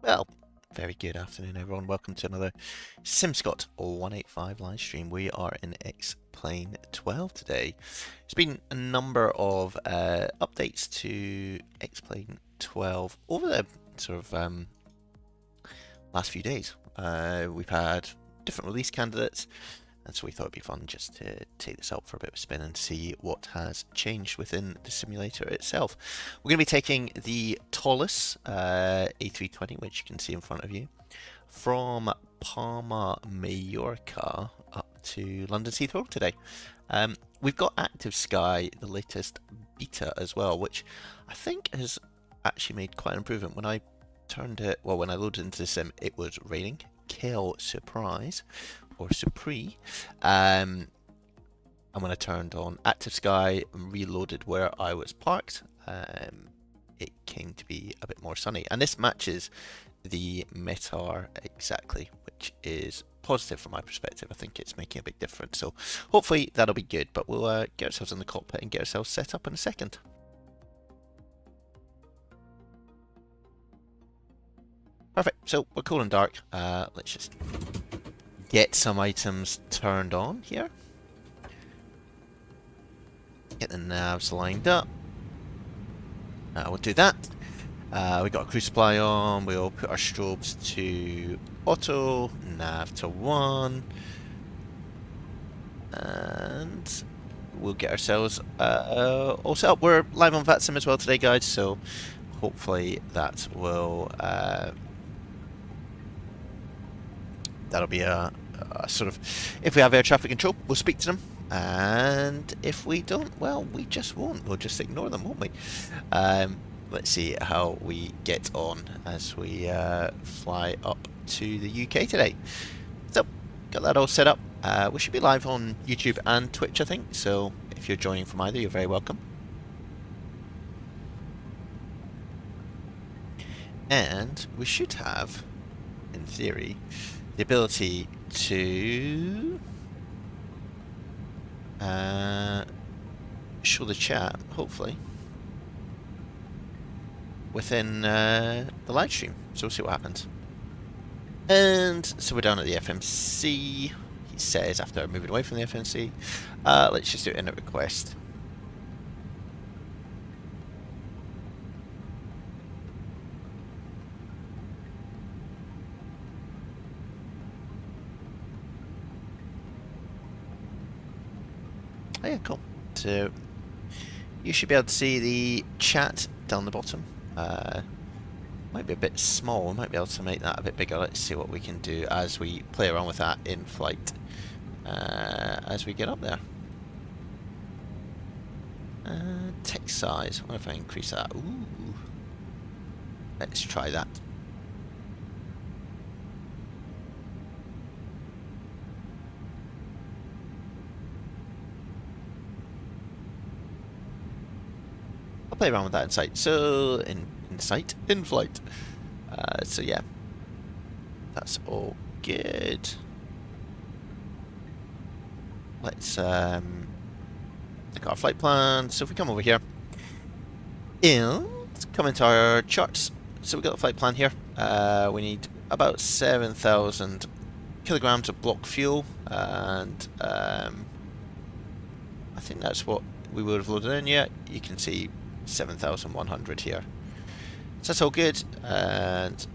Well, very good afternoon, everyone. Welcome to another SimScott 185 live stream. We are in X-Plane 12 today. There's been a number of updates to X-Plane 12 over the sort of last few days. We've had different release candidates, and so we thought it'd be fun just to take this out for a bit of a spin and see what has changed within the simulator itself. We're going to be taking the Toliss A320, which you can see in front of you, from Palma, Mallorca up to London Heathrow today. We've got Active Sky, the latest beta as well, which I think has actually made quite an improvement. When I turned it, well, when I loaded into the sim, it was raining. Kale surprise. Or Supri, and when I turned on Active Sky and reloaded where I was parked, it came to be a bit more sunny, and this matches the METAR exactly, which is positive from my perspective. I think it's making a big difference, so hopefully that'll be good, but we'll get ourselves in the cockpit and get ourselves set up in a second. Perfect, so we're cool and dark. Let's just get some items turned on here. Get the navs lined up. We'll do that. We got a crew supply on. We'll put our strobes to auto, nav to 1, and we'll get ourselves all set up. We're live on VATSIM as well today, guys, so hopefully that will that'll be a sort of, if we have air traffic control, we'll speak to them, and if we don't, well, we just won't. We'll just ignore them, won't we? Let's see how we get on as we fly up to the UK today. So, got that all set up. We should be live on YouTube and Twitch, I think, so if you're joining from either, you're very welcome. And we should have, in theory, the ability to show the chat, hopefully, within the live stream. So we'll see what happens. And so we're down at the FMC, he says, after moving away from the FMC. Let's just do an init request. Oh yeah, cool. So you should be able to see the chat down the bottom. Might be a bit small. We might be able to make that a bit bigger. Let's see what we can do as we play around with that in flight as we get up there. Text size. I wonder if I increase that. Ooh. Let's try that. I'll play around with that in sight. So, in flight. So yeah, that's all good. Let's look at our flight plan. So if we come over here, let's come into our charts. So we've got a flight plan here. We need about 7,000 kilograms of block fuel, and I think that's what we would have loaded in. Yeah, you can see 7,100 here. So that's all good, and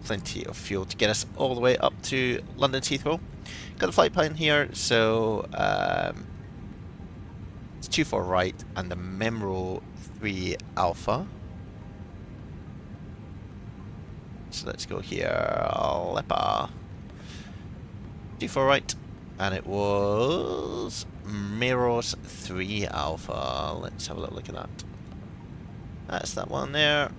plenty of fuel to get us all the way up to London Heathrow. Got the flight plan here, so it's 24 right and the Memro 3 Alpha. So let's go here, Lepa. 24 right, and it was Meros 3 Alpha. Let's have a little look at that. That's that one there.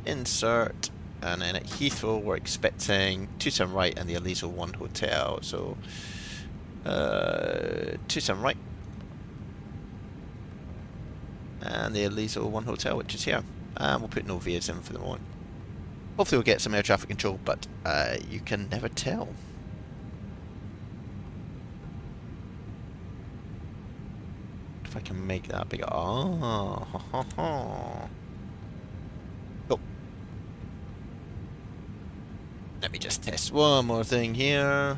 Insert, and then at Heathrow we're expecting 27 right and the Aliso 1 Hotel. So 27 right and the Aliso 1 Hotel, which is here, and we'll put no Vias in for the moment. Hopefully we'll get some air traffic control, but you can never tell. If I can make that bigger. Oh, cool. Let me just test one more thing here.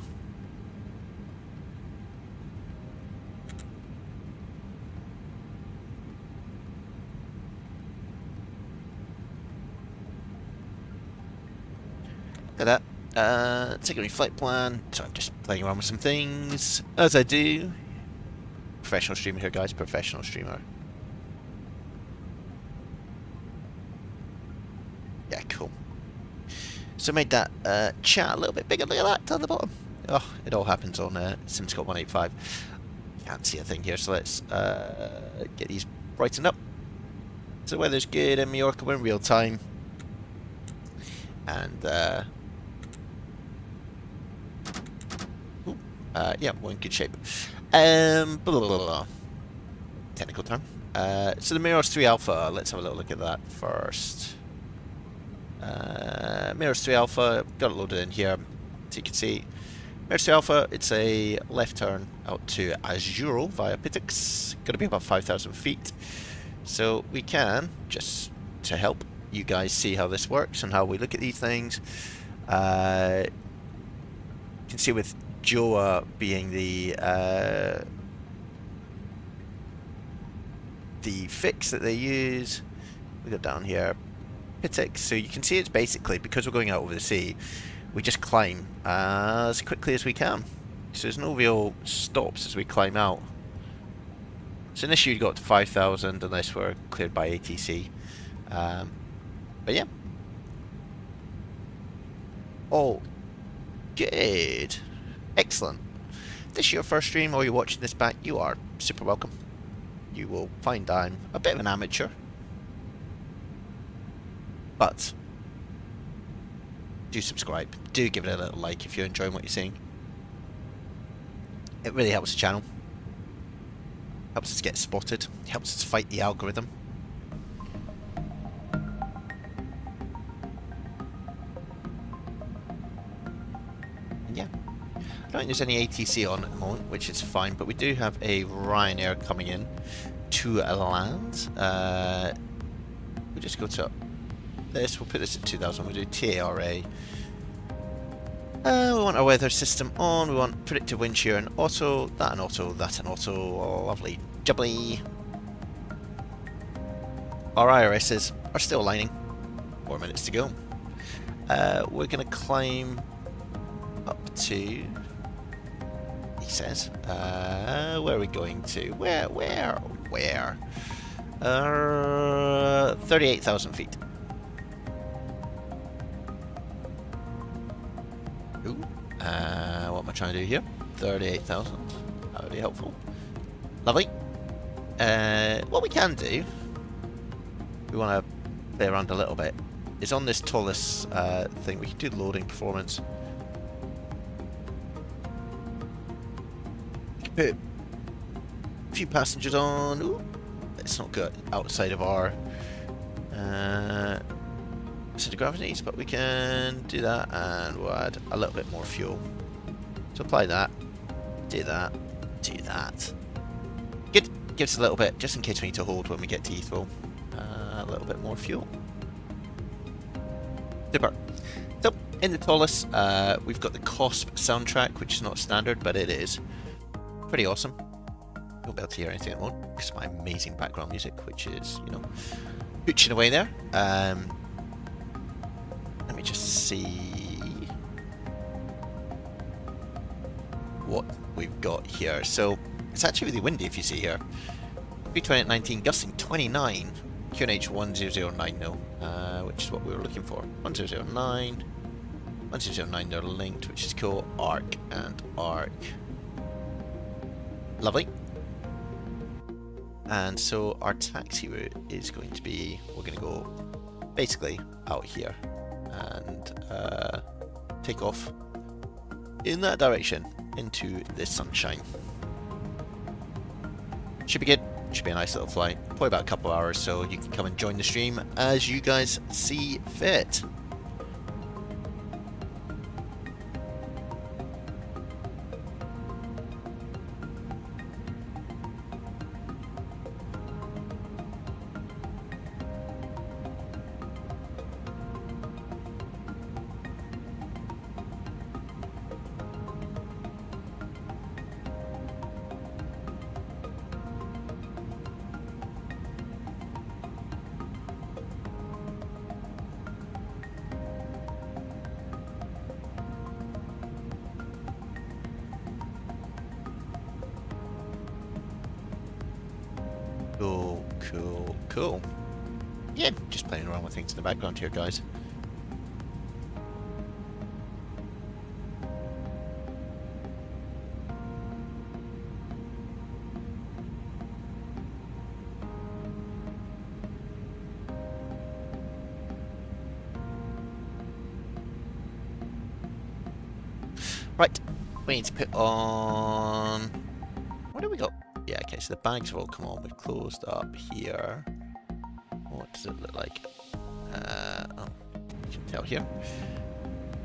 Look at that. Taking a flight plan. So I'm just playing around with some things, as I do. Professional streamer here, guys. Professional streamer. Yeah, cool. So made that chat a little bit bigger. Look at that down the bottom. Oh, it all happens on SimScott 185. Can't see a thing here, so let's get these brightened up. So the weather's good in Mallorca. We're in real time. And yeah, we're in good shape. Blah, blah, blah, blah. Technical term. So the Mirror's 3 Alpha, let's have a little look at that first. Mirror's 3 Alpha, got it loaded in here. So you can see, Mirror's 3 Alpha, it's a left turn out to ASUS via PCIe. Got to be about 5,000 feet. So we can, just to help you guys see how this works and how we look at these things, you can see with Joa being the fix that they use. We go down here, PCIe. So you can see it's basically, because we're going out over the sea, we just climb as quickly as we can. So there's no real stops as we climb out. So initially you got to 5,000 unless we're cleared by ATC. But yeah. Oh, good. Excellent. If this is your first stream or you're watching this back, you are super welcome. You will find I'm a bit of an amateur. But do subscribe. Do give it a little like if you're enjoying what you're seeing. It really helps the channel. Helps us get spotted. Helps us fight the algorithm. And yeah. I don't think there's any ATC on at the moment, which is fine, but we do have a Ryanair coming in to land. We'll just go to this, we'll put this at 2000, we'll do TARA. We want our weather system on, we want predictive wind shear and auto, that and auto, that and auto, oh, lovely jubbly. Our IRSs are still aligning, 4 minutes to go. We're going to climb up to, he says, where are we going to? Where? 38,000 feet. Ooh, what am I trying to do here? 38,000. That would be helpful. Lovely. What we can do, we want to play around a little bit, is on this Toliss thing, we can do loading performance. We can put a few passengers on. Ooh, it's not good outside of our center of gravities, but we can do that and we'll add a little bit more fuel. So apply that, do that, do that. Good, gives us a little bit, just in case we need to hold when we get to Heathrow, a little bit more fuel. Super. So, in the Toliss, we've got the KOSP soundtrack, which is not standard, but it is pretty awesome. You won't be able to hear anything at the moment because of my amazing background music, which is, you know, hooching away there. Let me just see what we've got here. So it's actually really windy if you see here. B20 at 19, gusting 29. QNH 1009 no, which is what we were looking for. 1009. 1009 they're linked, which is cool. Arc and arc. Lovely. And so our taxi route is going to be, we're going to go basically out here and take off in that direction into the sunshine. Should be good. Should be a nice little flight. Probably about a couple of hours, so you can come and join the stream as you guys see fit. Cool, cool. Yeah, just playing around with things in the background here, guys. Right, we need to put on... What do we got? Yeah, okay, so the bags have all come on. We've closed up here. What does it look like? Oh, you can tell here.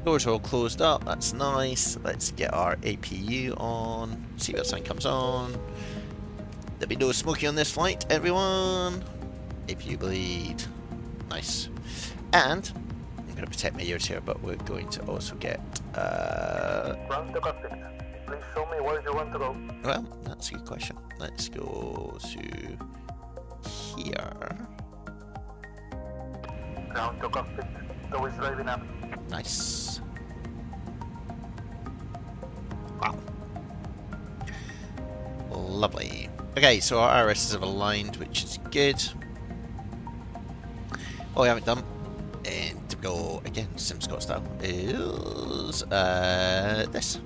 Doors are all closed up, that's nice. Let's get our APU on. See what sign comes on. There'll be no smoking on this flight, everyone. APU bleed. Nice. And I'm going to protect my ears here, but we're going to also get... Ground to cockpit. Please show me where you want to go. Well, that's a good question. Let's go to here. Ground to cockpit. Tow is driving up. Nice. Wow. Lovely. Okay, so our RSs have aligned, which is good. All we haven't done, and to go again, SimScott style, is this,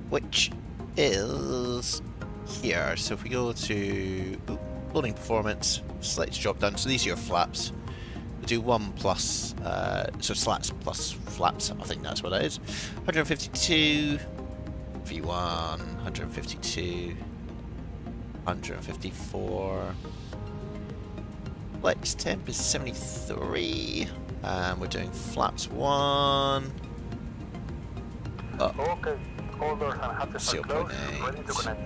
which is here. So if we go to loading performance, select drop down. So these are your flaps. We'll do 1 plus, so slats plus flaps. I think that's what it is. 152, V1, 152, 154. Flex temp is 73. We're doing flaps 1. Up. Okay, all doors and hatches are closed, ready to connect.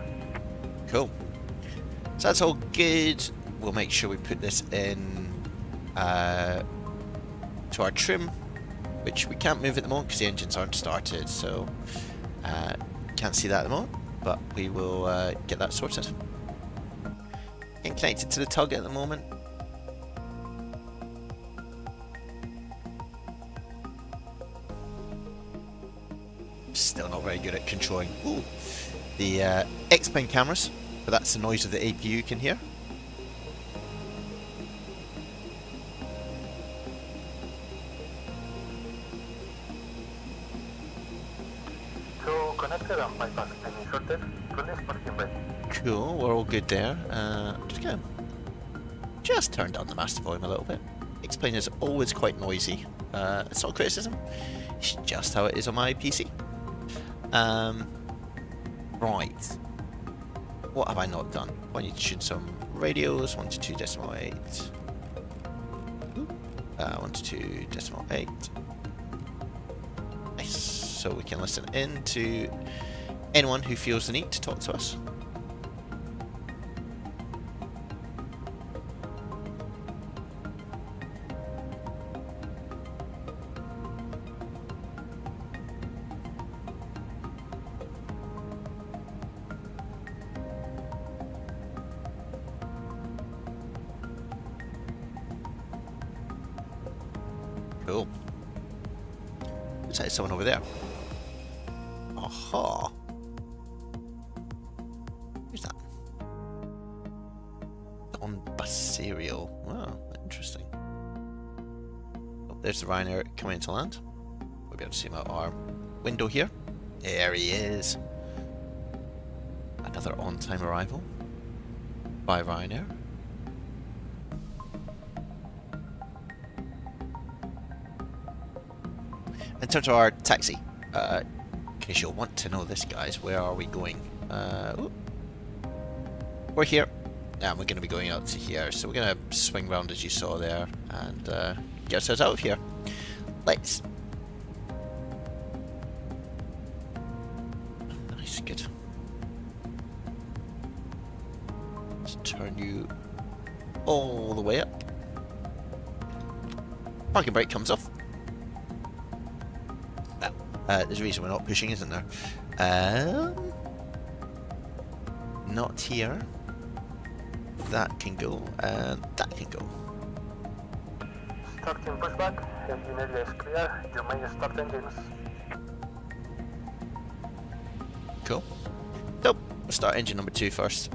Cool. So that's all good. We'll make sure we put this in to our trim, which we can't move at the moment because the engines aren't started, so can't see that at the moment, but we will get that sorted. Getting connected to the tug at the moment. Still not very good at controlling the X-plane cameras, but that's the noise of the APU you can hear. So connected and bypass and inserted. Release parking brake. Cool, we're all good there. Just turn down the master volume a little bit. X-plane is always quite noisy. It's not a criticism. It's just how it is on my PC. Right. What have I not done? I need to tune some radios. 122.8. 122.8. Nice. So we can listen in to anyone who feels the need to talk to us. Cool. Looks like someone over there. Aha. Who's that? On Baserial. Wow, interesting. Oh, there's the Ryanair coming into land. We'll be able to see him out our window here. There he is. Another on-time arrival by Ryanair. In terms of our taxi, in case you'll want to know this, guys, where are we going? We're here, and we're going to be going out to here, so we're going to swing round as you saw there, and get ourselves out of here. Let's... Nice, good. Let's turn you all the way up. Parking brake comes off. There's a reason we're not pushing, isn't there? Not here. That can go, and that can go. Starting pushback. Engine area is clear. You may start engines. Cool. So, we'll start engine number 2 first.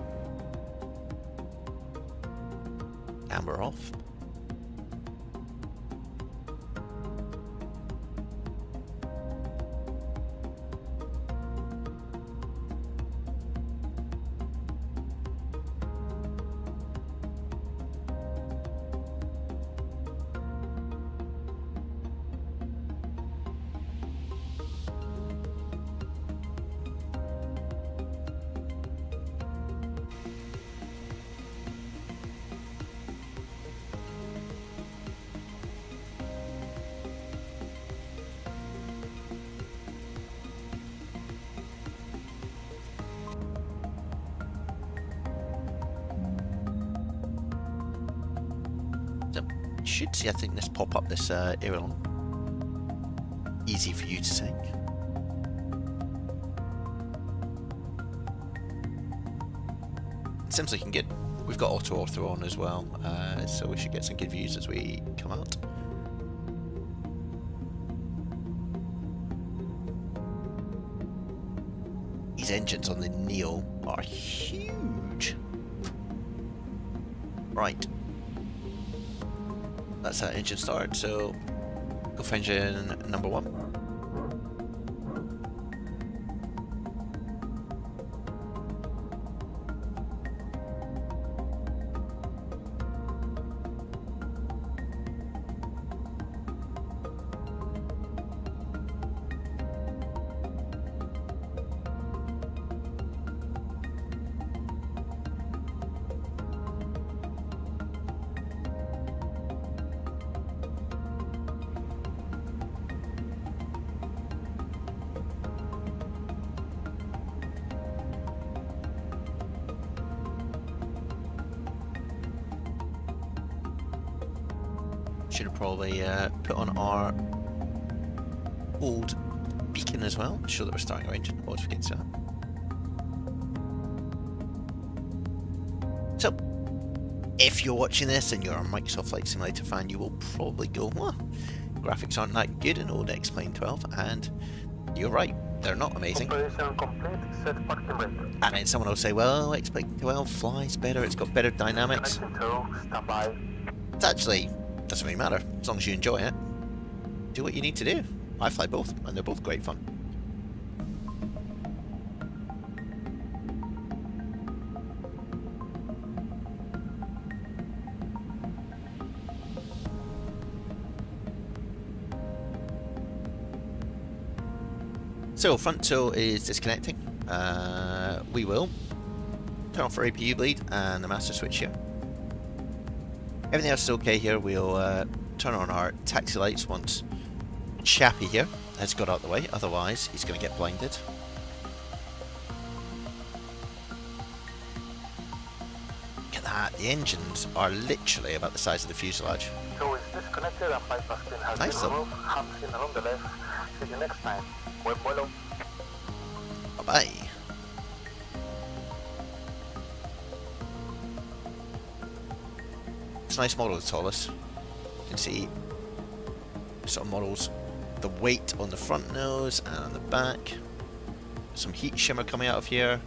And we're off. Should see, I think, this pop up this aileron. Easy for you to sink. It seems like we've got auto ortho on as well, so we should get some good views as we come out. These engines on the Neo are huge. Right. That's that engine start, so go for engine number 1. Should have probably put on our old beacon as well, to show that we're starting our engine. Always forget to. So, if you're watching this and you're a Microsoft Flight Simulator fan, you will probably go, well, graphics aren't that good in old X-Plane 12, and you're right, they're not amazing. Operation complete, set parking brake. And then someone will say, well, X-Plane 12 flies better, it's got better dynamics. Connection 2, stand by. It's actually, doesn't really matter, as long as you enjoy it. Do what you need to do. I fly both, and they're both great fun. So, front tow is disconnecting. We will turn off our APU bleed and the master switch here. Everything else is okay here. We'll turn on our taxi lights once Chappie here has got out of the way, otherwise he's going to get blinded. Look at that, the engines are literally about the size of the fuselage. So it's disconnected and bypass pin has Nice been though. removed. Hands in along the left. See you next time. Buen vuelo. Bye bye. It's a nice model of the Toliss. You can see sort of models the weight on the front nose and on the back. Some heat shimmer coming out of here.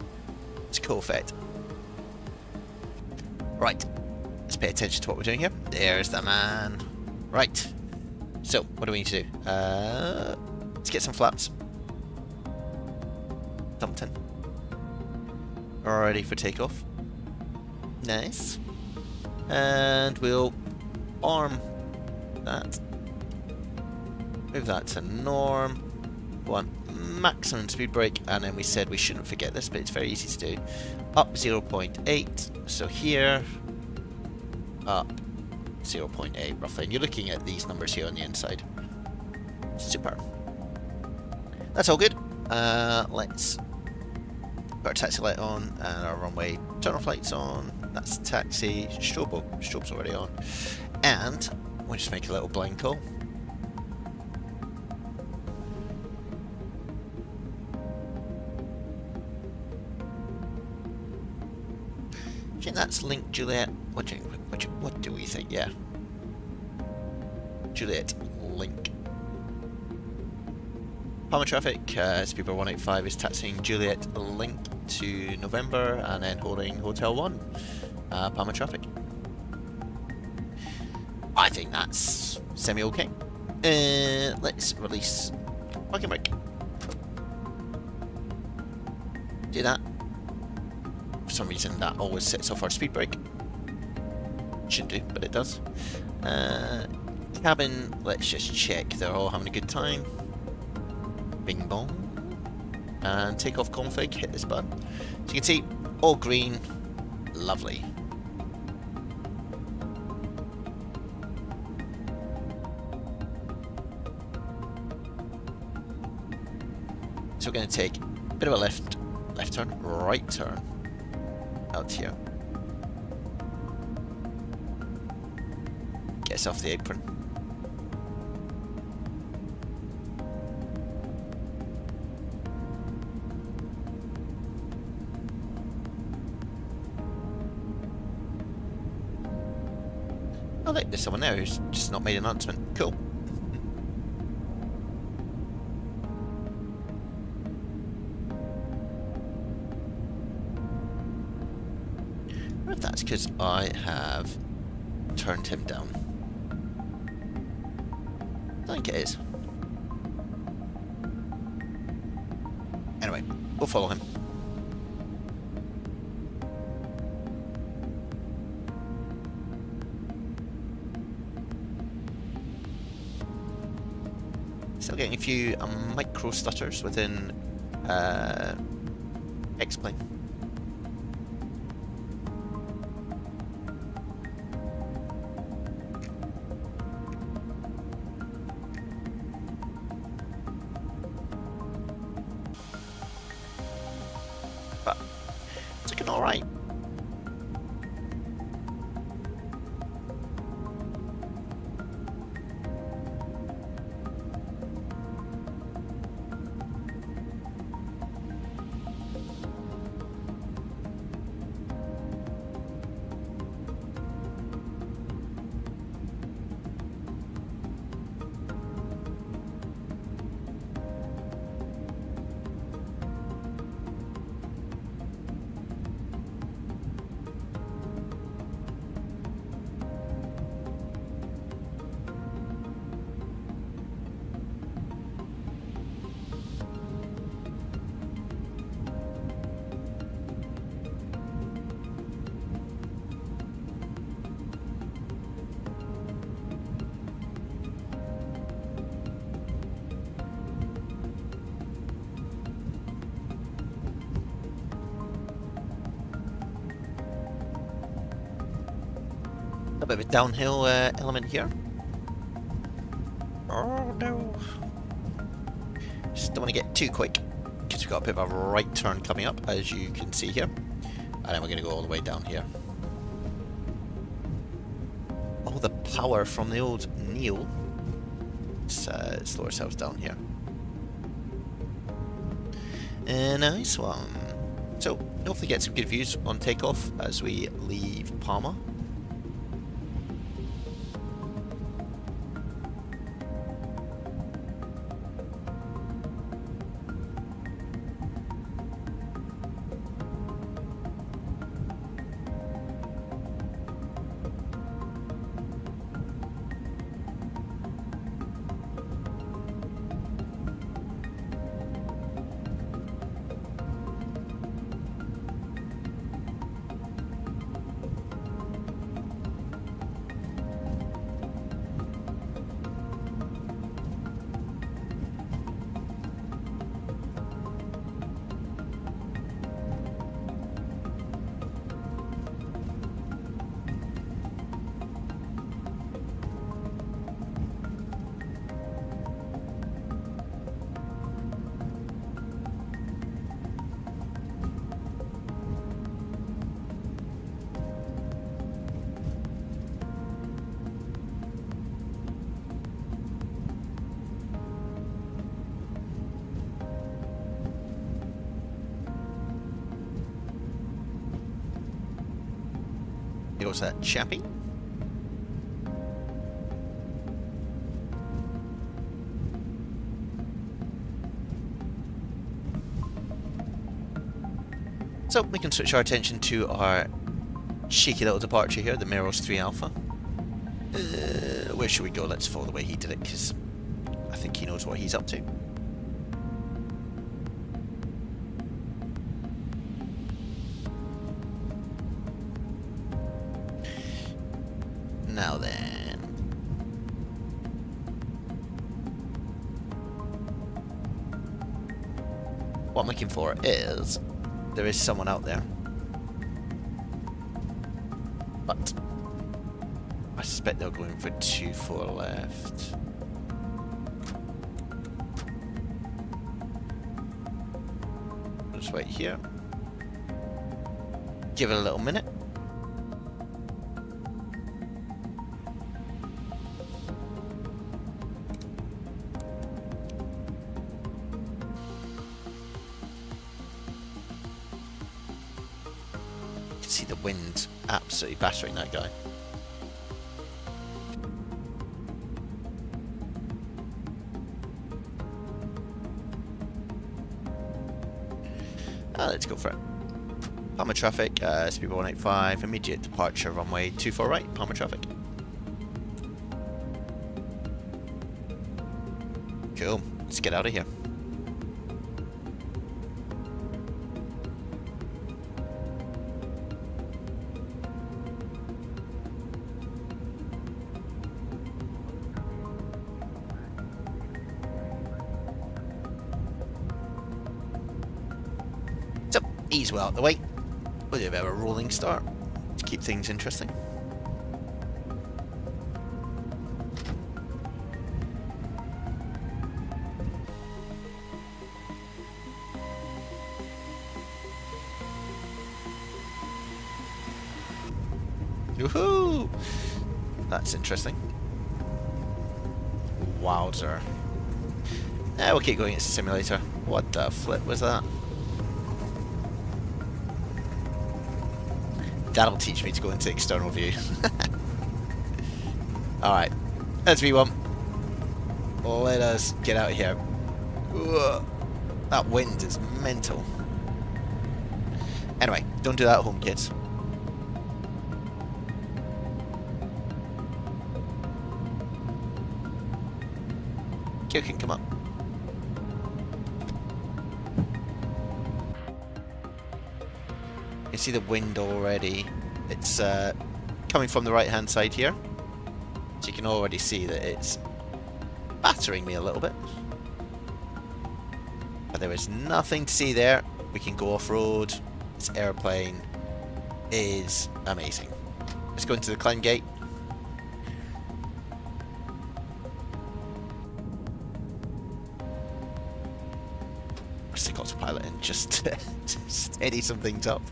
It's a cool effect. Right, let's pay attention to what we're doing here. There's the man. Right, so what do we need to do? Let's get some flaps. Something. Ready for takeoff. Nice. And we'll arm that. Move that to norm. One maximum speed brake, and then we said we shouldn't forget this, but it's very easy to do. Up 0.8, so here, up 0.8 roughly, and you're looking at these numbers here on the inside. Super. That's all good. Let's put our taxi light on and our runway turn off lights on. That's taxi. Strobe's already on, and we'll just make a little blind call. I think that's link Juliet. What do we think? Yeah. Juliet link. Palma traffic, Speedbird 185 is taxiing Juliet link to November and then holding Hotel 1. Palma traffic. think that's semi-okay. Let's release parking brake. Do that. For some reason that always sets off our speed brake. Shouldn't do, but it does. Cabin, let's just check they're all having a good time. Bing bong. And takeoff config, hit this button. So you can see, all green, lovely. So we're going to take a bit of a left turn, right turn, out here. Get us off the apron. Oh look, there's someone there who's just not made an announcement. Cool. I wonder if that's because I have turned him down. I think it is. Anyway, we'll follow him. Still getting a few micro stutters within X-Plane. But it's looking alright. A bit of a downhill element here. Oh no. Just don't want to get too quick because we've got a bit of a right turn coming up, as you can see here. And then we're going to go all the way down here. Oh, the power from the old Neo. Let's slow ourselves down here. Nice one. So, hopefully get some good views on takeoff as we leave Palma. Here goes that chappy. So we can switch our attention to our cheeky little departure here, the Meros 3 Alpha. should we go? Let's follow the way he did it, because I think he knows what he's up to. Now then, what I'm looking for is, there is someone out there, but I suspect they're going for 2-4 left. Just wait here. Give it a little minute. You can see the wind absolutely battering that guy. Let's go for it. Palmer traffic, speed 185, immediate departure, runway 24 right, Palmer traffic. Cool, let's get out of here. Ease well out the way. We'll do a bit of a rolling start to keep things interesting. Woohoo! That's interesting. Wowzer. We'll keep going. It's a simulator. What the flip was that? That'll teach me to go into external view. Alright, let's V1. Let us get out of here. Ugh, that wind is mental. Anyway, don't do that at home, kids. You can come up. You can see the wind already. It's coming from the right hand side here, so you can already see that it's battering me a little bit, but there is nothing to see there. We can go off-road. This airplane is amazing. Let's go into the climb gate. Stick autopilot in just to steady some things up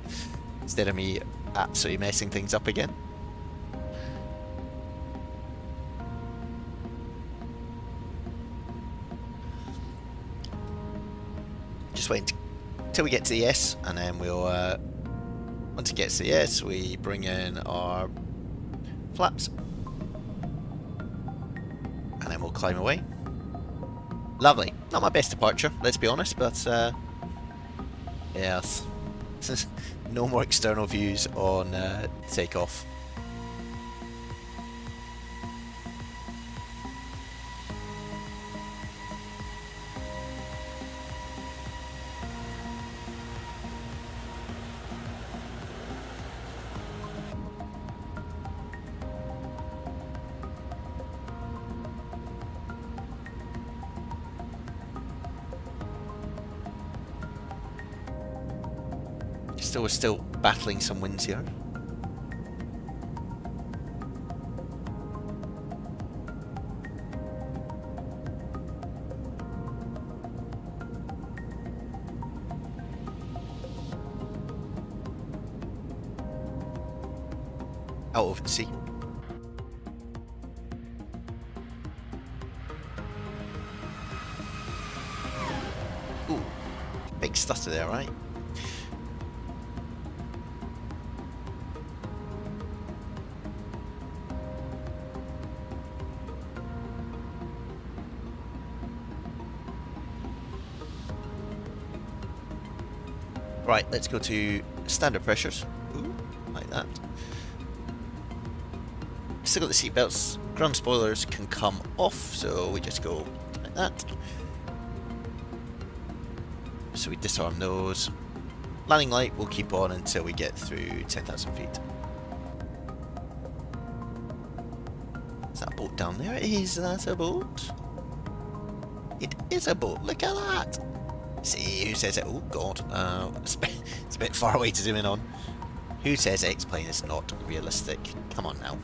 instead of me absolutely messing things up again. Just wait until we get to the S, and then we'll once it gets to the S, we bring in our flaps, and then we'll climb away. Lovely. Not my best departure, let's be honest, but yes. No more external views on takeoff. We're still battling some winds here. Out over the sea. Ooh, big stutter there, right? Right, let's go to standard pressures. Ooh, like that. Still got the seatbelts Ground spoilers can come off, so we just go like that. So we disarm those. Landing light will keep on until we get through 10,000 feet. Is that a boat down there? Is that a boat? It is a boat. Look at that. See, who says it? Oh god, it's a bit far away to zoom in on. Who says X-Plane is not realistic? Come on now.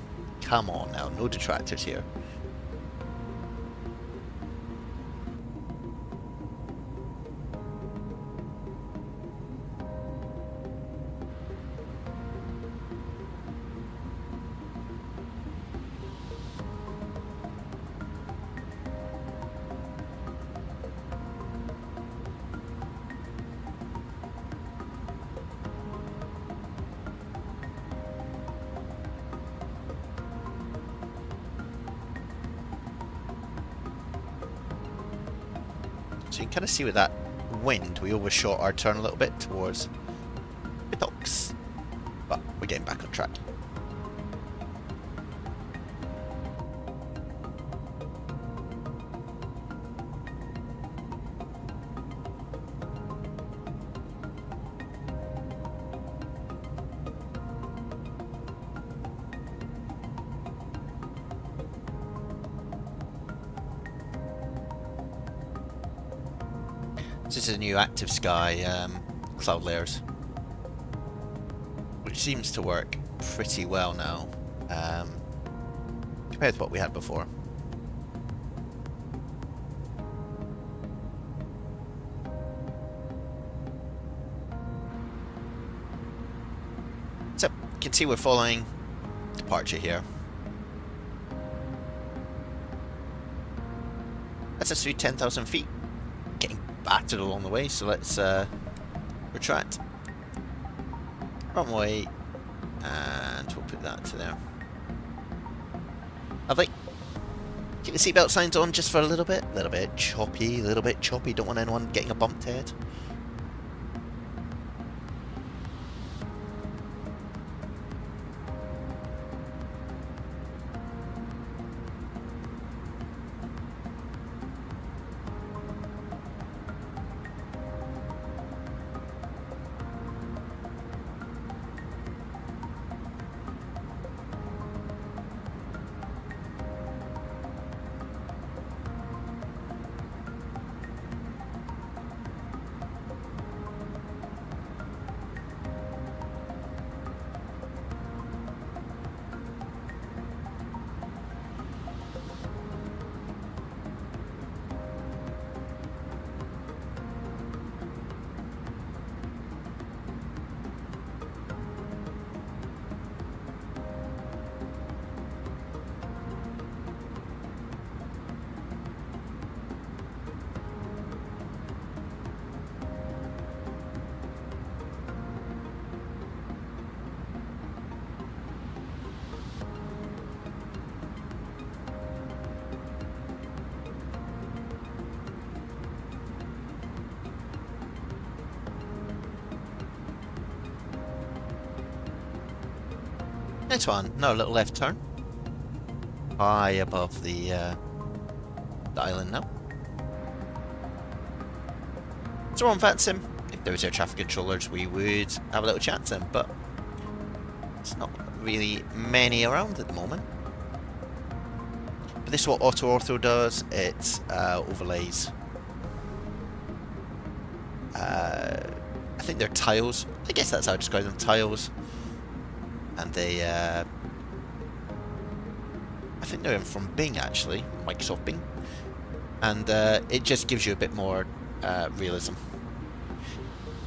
Come on now, no detractors here. So you can kind of see with that wind, we overshot our turn a little bit towards the docks, but we're getting back on track. This is a new active sky cloud layers, which seems to work pretty well now compared to what we had before. So you can see we're following departure here. That's us through 10,000 feet. Getting battered along the way, so let's retract. Runway, and we'll put that to there. Lovely. Keep the seatbelt signs on just for a little bit choppy, don't want anyone getting a bumped head. Next one, no, a little left turn. High above the island now. So we're on VATSIM. If there was air traffic controllers, we would have a little chat to them, but it's not really many around at the moment. But this is what Auto Ortho does. It overlays. I think they're tiles. I guess that's how I describe them, tiles. And they, I think they're from Bing actually, Microsoft Bing, and it just gives you a bit more realism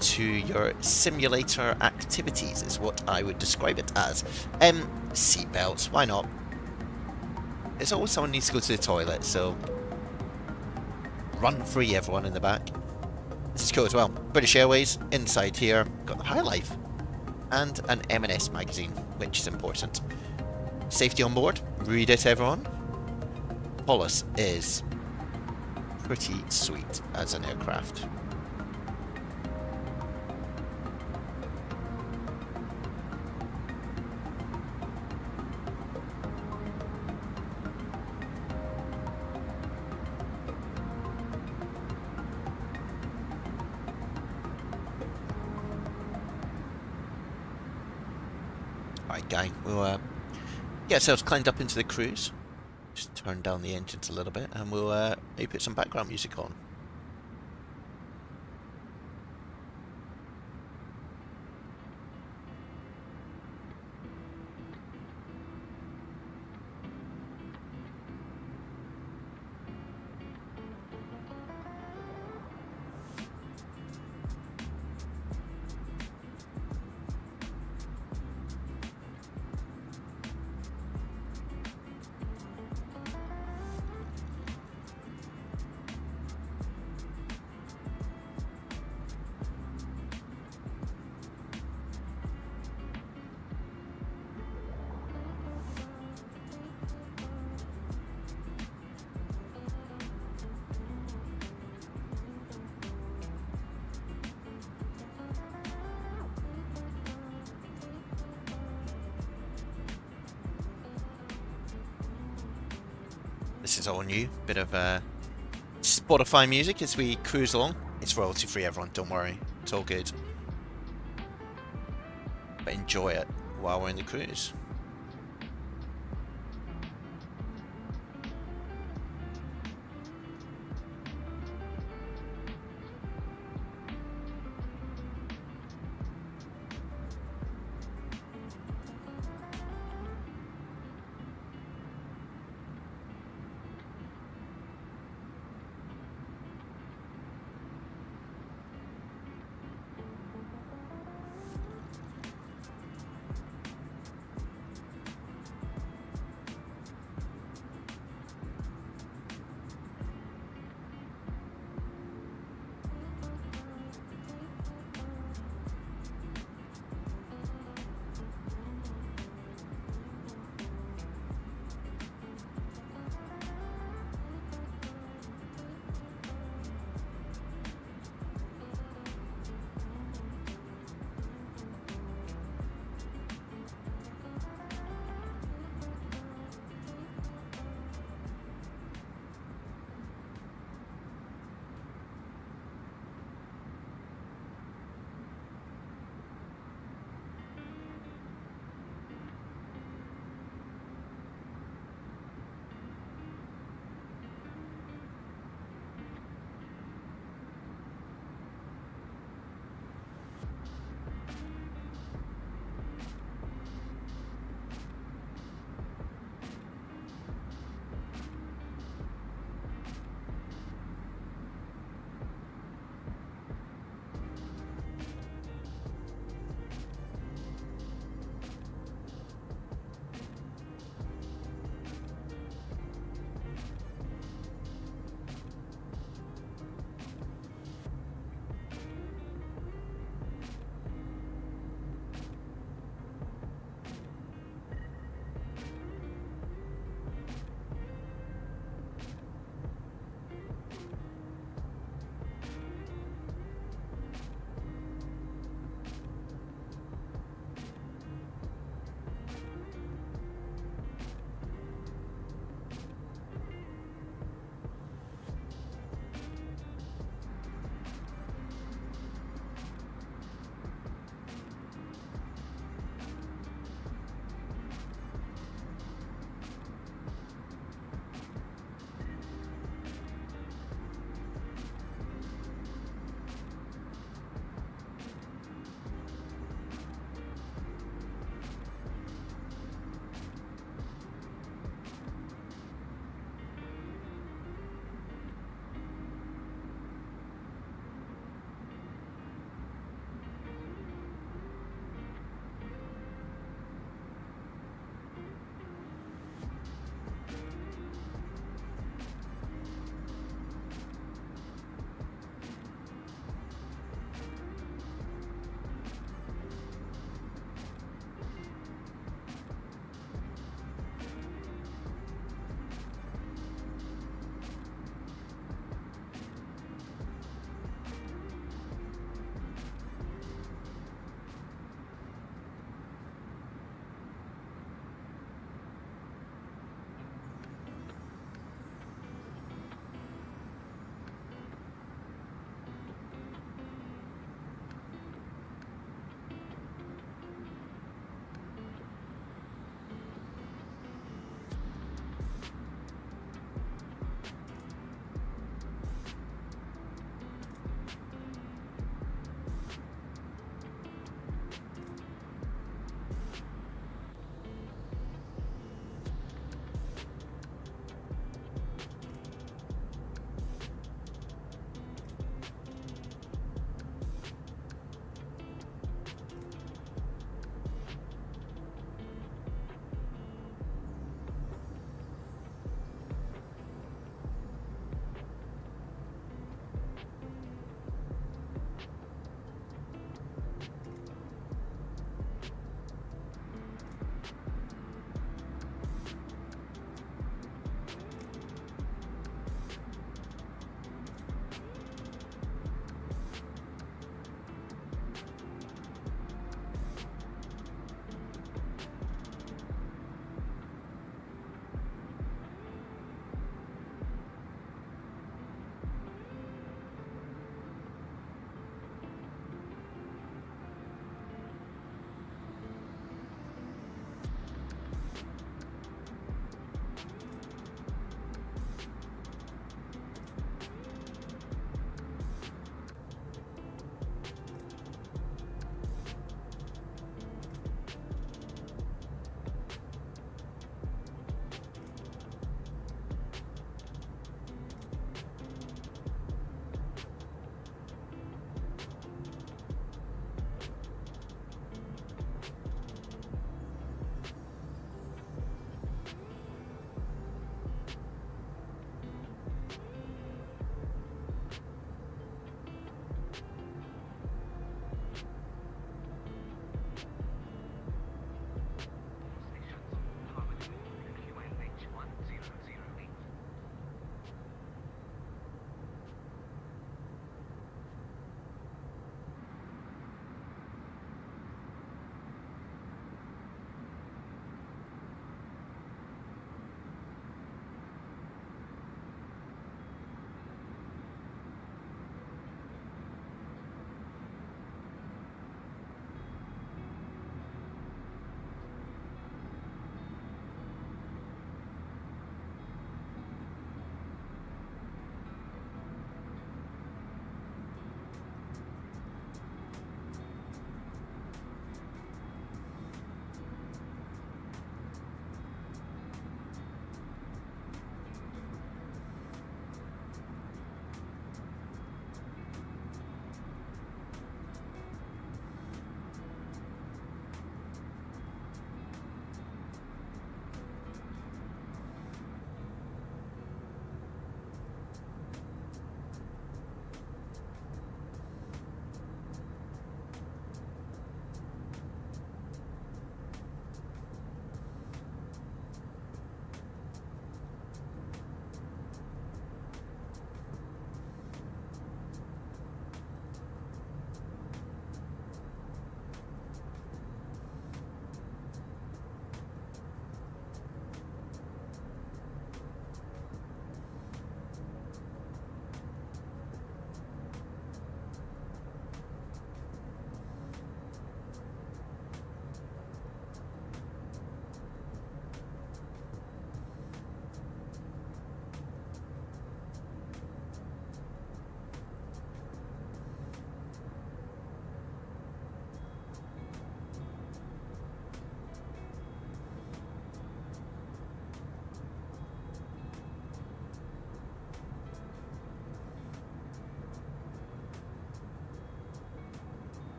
to your simulator activities, is what I would describe it as. Seatbelts, why not? There's always someone needs to go to the toilet, so run free, everyone in the back. This is cool as well. British Airways, inside here, got the High Life. And an M&S magazine, which is important. Safety on board, read it everyone. Toliss is pretty sweet as an aircraft. gang. We'll get ourselves climbed up into the cruise. Just turn down the engines a little bit, and we'll maybe put some background music on. This is all new, bit of Spotify music as we cruise along. It's royalty free, everyone, don't worry, it's all good. But enjoy it while we're in the cruise.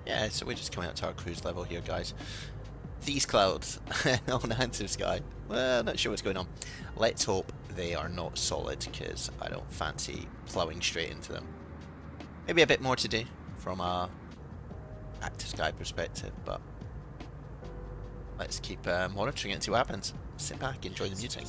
Yeah, so we're just coming up to our cruise level here, guys. These clouds on handsome sky. Well, not sure what's going on. Let's hope they are not solid, because I don't fancy ploughing straight into them. Maybe a bit more to do from a active sky perspective, but let's keep monitoring it and see what happens. Sit back, enjoy the music.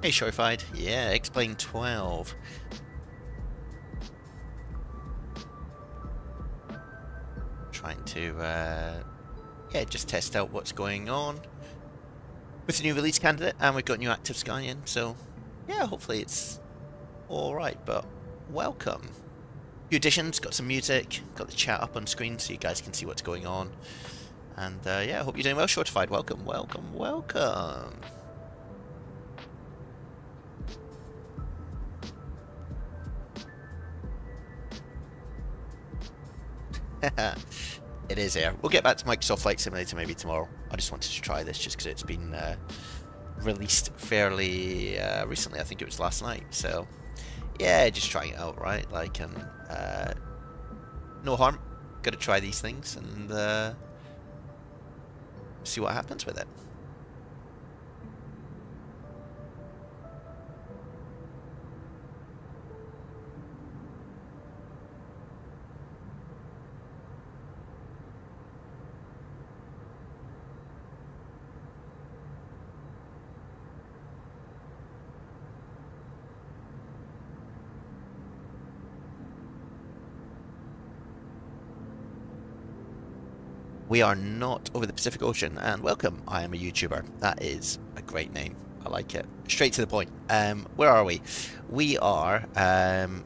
Hey, Shorified. Yeah, X-Plane 12. Trying to, yeah, just test out what's going on with the new release candidate, and we've got new Active Sky in, so yeah, hopefully it's alright, but welcome. Few additions, got some music, got the chat up on screen so you guys can see what's going on. And yeah, I hope you're doing well, Shortified. Welcome, welcome, welcome. It is here. We'll get back to Microsoft Flight Simulator maybe tomorrow. I just wanted to try this just because it's been released fairly recently. I think it was last night. So yeah, just trying it out, right? Like, and no harm. Got to try these things and see what happens with it. We are not over the Pacific Ocean, and welcome, I am a YouTuber. That is a great name. I like it. Straight to the point. Where are we? We are, no,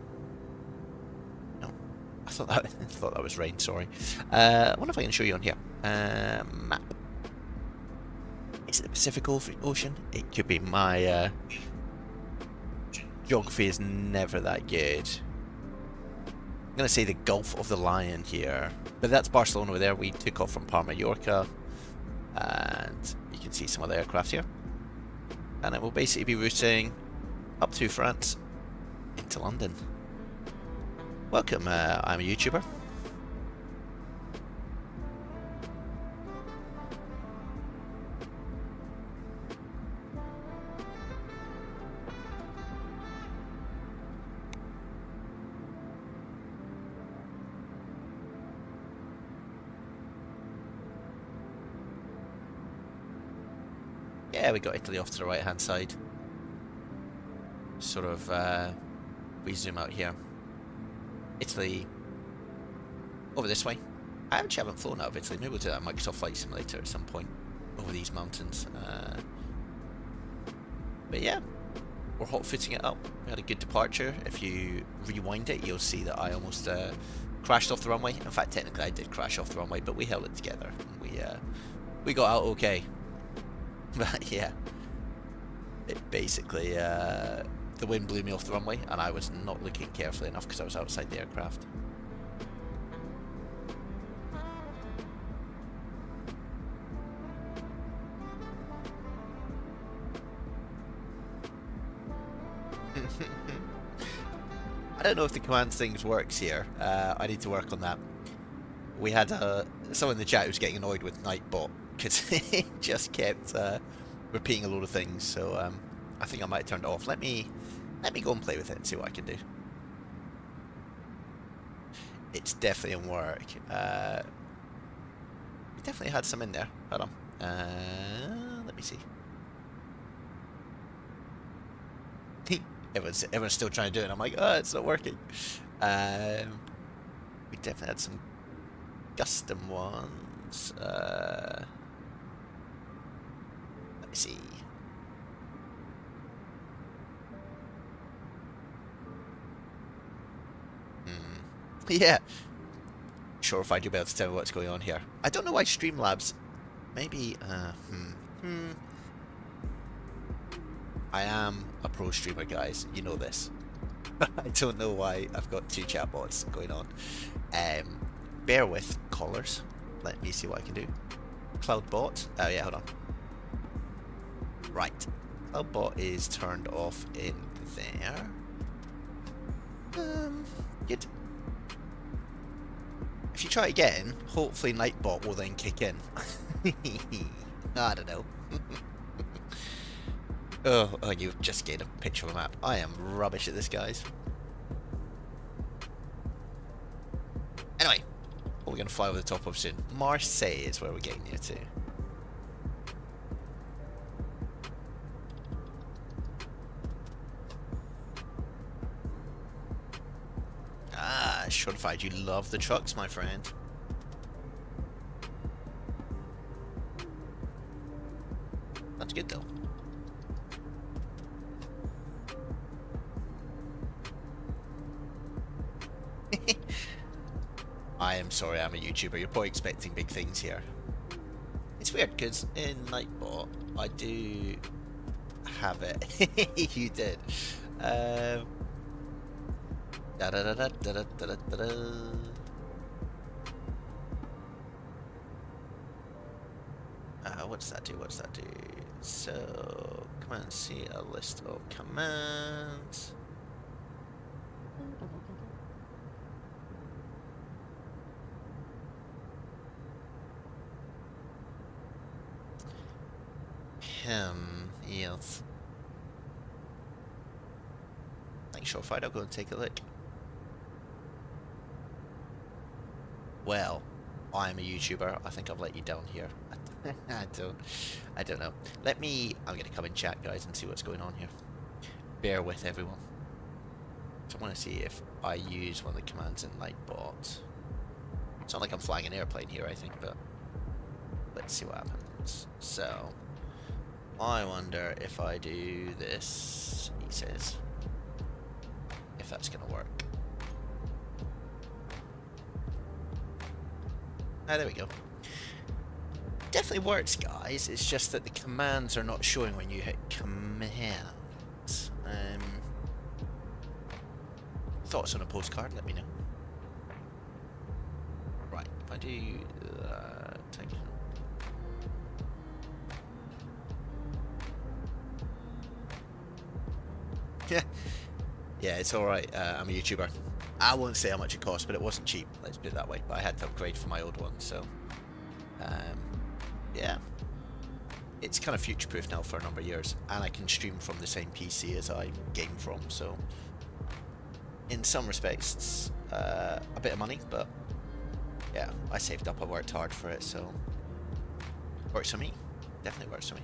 I thought that was rain, sorry. I wonder if I can show you on here. Map. Is it the Pacific Ocean? It could be. My geography is never that good. I'm going to say the Gulf of the Lion here, but that's Barcelona over there. We took off from Palma, Mallorca, and you can see some of the aircraft here. And it will basically be routing up through France into London. Welcome, I'm a YouTuber. Yeah, we got Italy off to the right hand side. Sort of, we zoom out here. Italy over this way. I actually haven't flown out of Italy. Maybe we'll do that Microsoft Flight Simulator at some point over these mountains. But yeah, we're hot footing it up. We had a good departure. If you rewind it, you'll see that I almost crashed off the runway. In fact, technically I did crash off the runway, but we held it together. We got out okay. But yeah, it basically, the wind blew me off the runway and I was not looking carefully enough because I was outside the aircraft. I don't know if the commands things works here. I need to work on that. We had someone in the chat who was getting annoyed with Nightbot because he just kept repeating a load of things, so I think I might have turned it off. Let me go and play with it and see what I can do. It's definitely in work. We definitely had some in there. Hold on. Let me see. Everyone's still trying to do it. I'm like, oh, it's not working. We definitely had some custom ones. Let me see. Yeah. Sure, if I do be able to tell me what's going on here. I don't know why Streamlabs. Maybe. I am a pro streamer, guys. You know this. I don't know why I've got two chatbots going on. Bear with callers. Let me see what I can do. Cloudbot. Oh yeah, hold on. Right. Cloudbot is turned off in there. Good. If you try again, hopefully Nightbot will then kick in. I don't know. Oh, you've just gained a picture of a map. I am rubbish at this, guys. Anyway, what are we going to fly over the top of soon? Marseille is where we're getting near to. Shortified, you love the trucks, my friend. That's good though. I am sorry, I'm a YouTuber. You're probably expecting big things here. It's weird because in Nightbot I do have it. You did. Da da da da da da da da da. What does that do? What does that do? So, come on, see a list of commands. Yes. Thanks, Shortfied. I'll go and take a look. Well, I'm a YouTuber. I think I've let you down here. I don't know. I'm gonna come in chat, guys, and see what's going on here. Bear with everyone. So I want to see if I use one of the commands in Nightbot. It's not like I'm flying an airplane here, I think, but let's see what happens. So, I wonder if I do this, he says, if that's gonna work. Ah, there we go. Definitely works, guys. It's just that the commands are not showing when you hit commands. Thoughts on a postcard? Let me know. Right, if I do take. Yeah, it's all right. I'm a YouTuber. I won't say how much it cost, but it wasn't cheap. Let's put it that way. But I had to upgrade from my old one, so. Yeah, it's kind of future-proof now for a number of years, and I can stream from the same PC as I game from, so in some respects it's a bit of money, but yeah, I saved up, I worked hard for it, so works for me. Definitely works for me.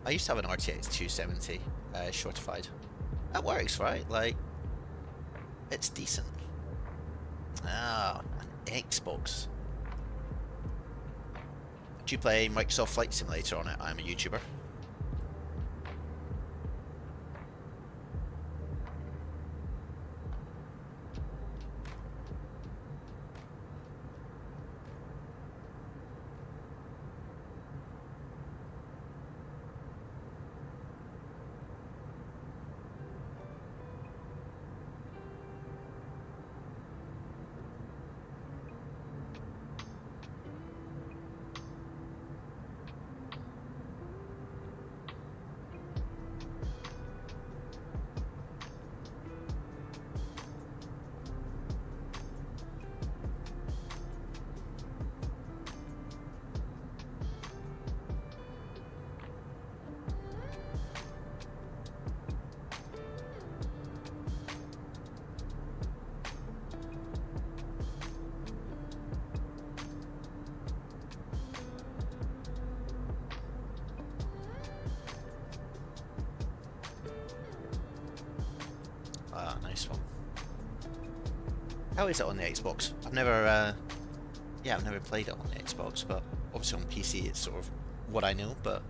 I used to have an RTX 270 shortified. That works, right? Like, it's decent. An Xbox. Do you play Microsoft Flight Simulator on it? I'm a YouTuber. Nice one. How is it on the Xbox? I've never played it on the Xbox, but obviously on PC it's sort of what I know, but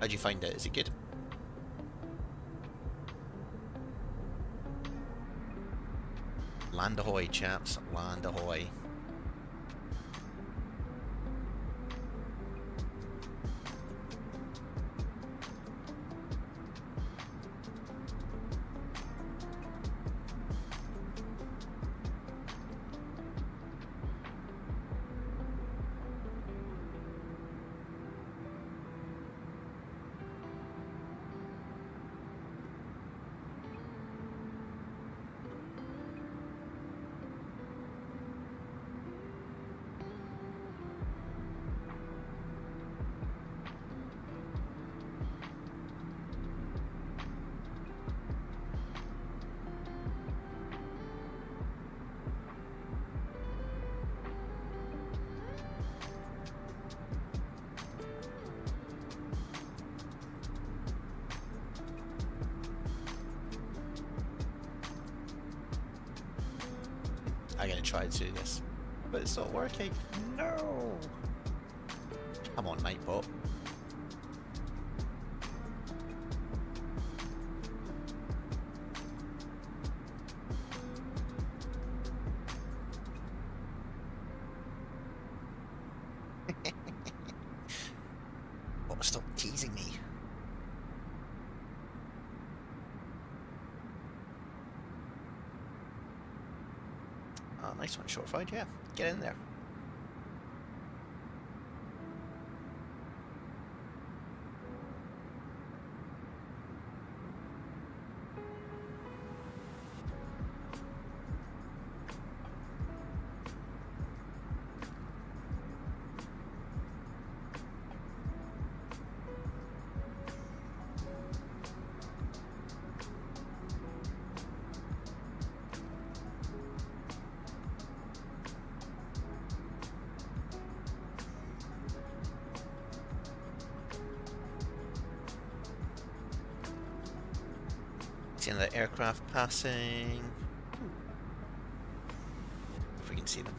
how do you find it? Is it good? Land ahoy, chaps. Land ahoy. I'm gonna try to do this, but it's not working. No! Come on, Nightbot. Oh, stop teasing me. Oh, nice one, Shortfied, yeah. Get in there. See another aircraft passing. If we can see them.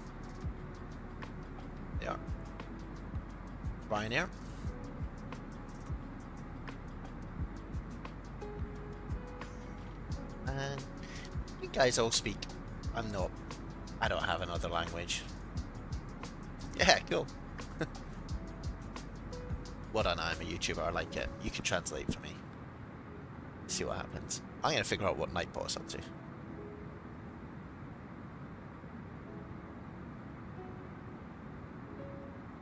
They are. Ryanair. And you guys all speak. I'm not. I don't have another language. Yeah, cool. Well done, I'm a YouTuber, I like it. You can translate for me. See what happens. I'm gonna figure out what Nightbot's up to.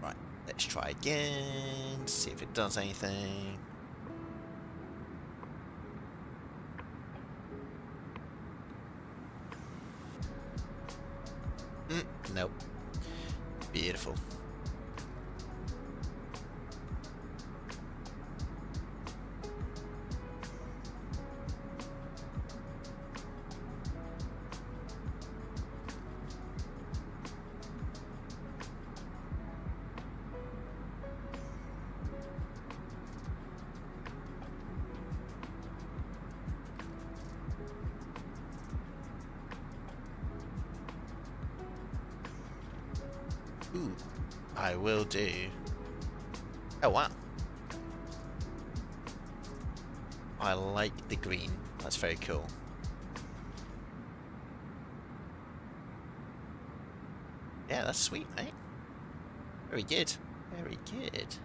Right, let's try again, see if it does anything. Nope. Beautiful. Ooh, I will do. Oh wow. I like the green. That's very cool. Yeah, that's sweet, mate. Very good. Very good.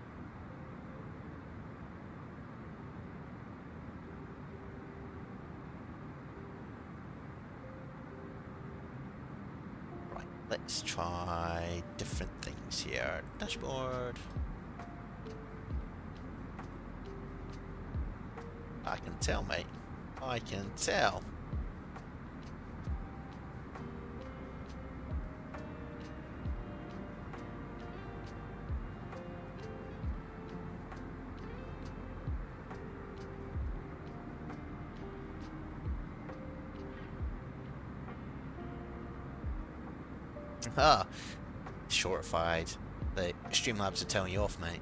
Right, let's try different things here. Dashboard. I can tell, mate. I can tell. Ah, shortified. The Streamlabs are telling you off, mate.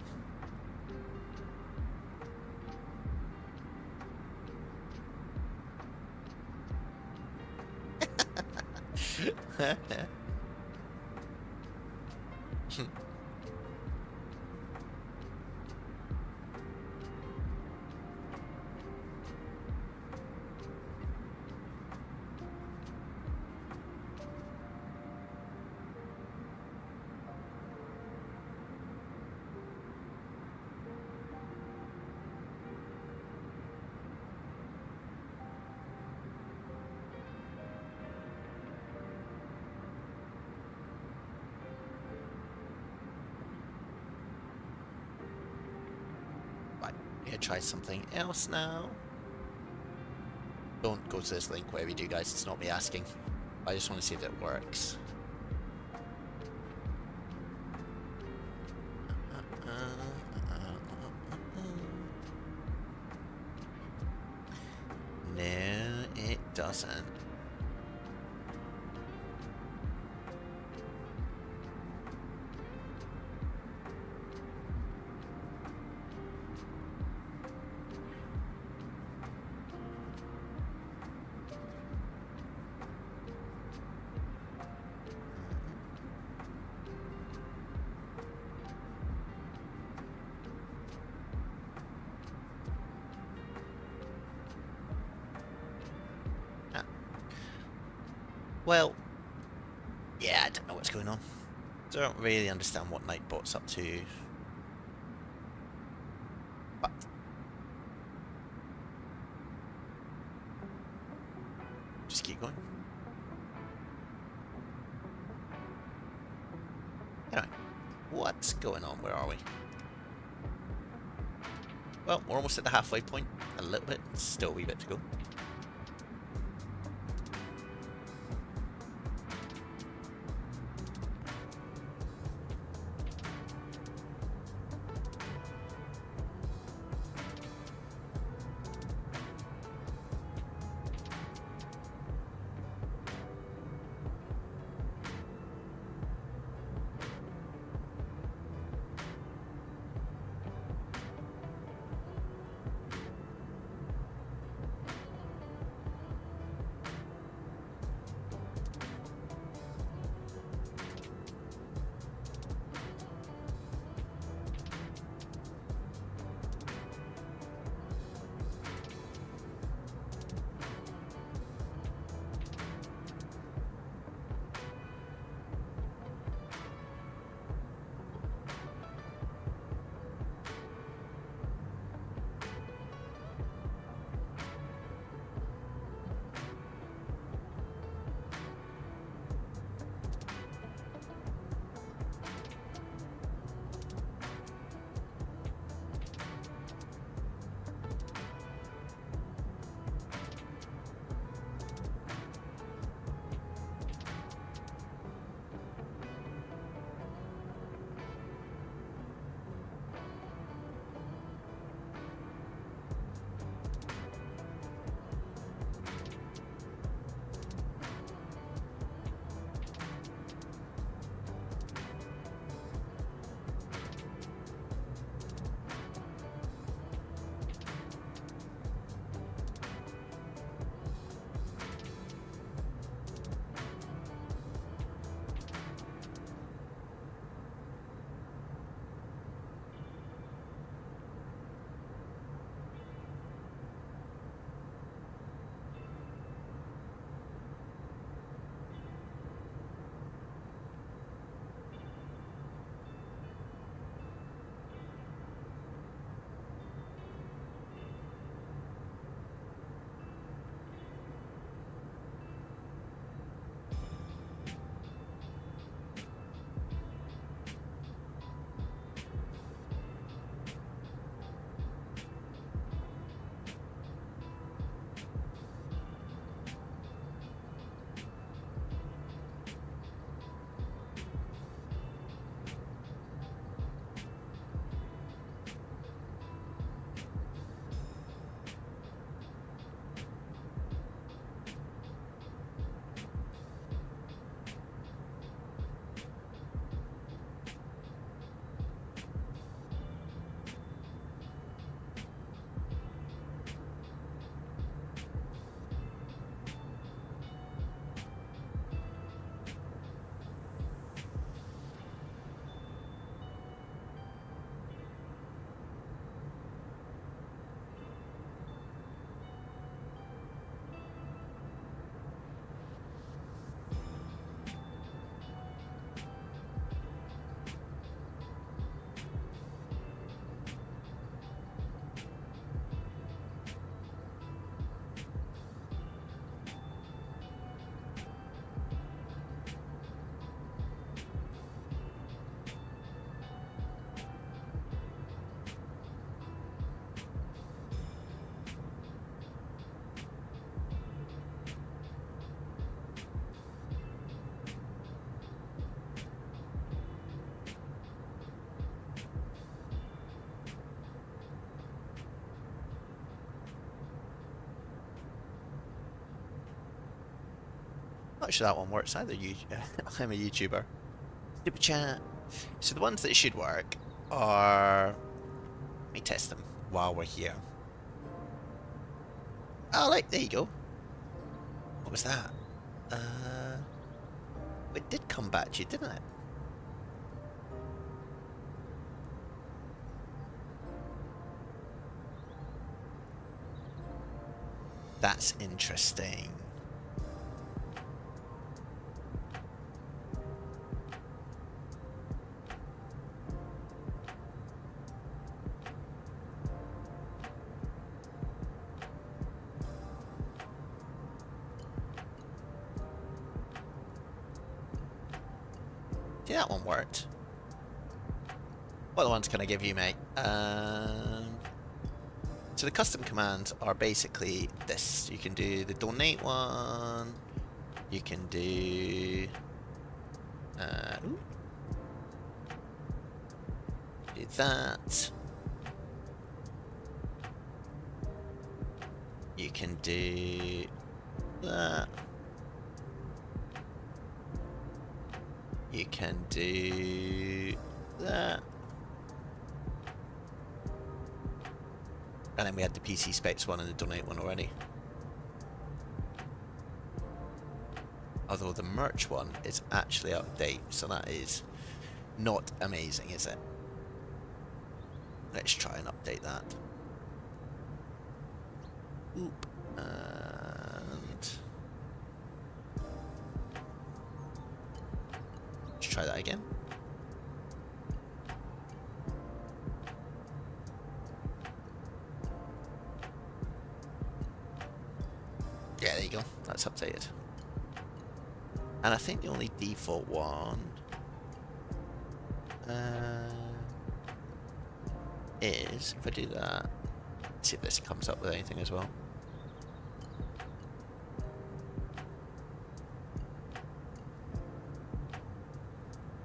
Gonna try something else now. Don't go to this link, whatever you do, guys. It's not me asking. I just want to see if it works. No, it doesn't. Well, yeah, I don't know what's going on. Don't really understand what Nightbot's up to. But just keep going. Anyway, what's going on? Where are we? Well, we're almost at the halfway point. A little bit. Still a wee bit to go. Not sure that one works either. I'm a YouTuber. Super chat. So the ones that should work are. Let me test them while we're here. Oh, like there you go. What was that? It did come back to you, didn't it? That's interesting. Okay, that one worked. What other ones can I give you, mate? So the custom commands are basically this. You can do the donate one. You can do... do that. You can do that. You can do that. And then we had the PC specs one and the donate one already. Although the merch one is actually out of date, so that is not amazing, is it? Let's try and update that. Oop. And let's try that again. Yeah, there you go. That's updated. And I think the only default one is, if I do that, see if this comes up with anything as well.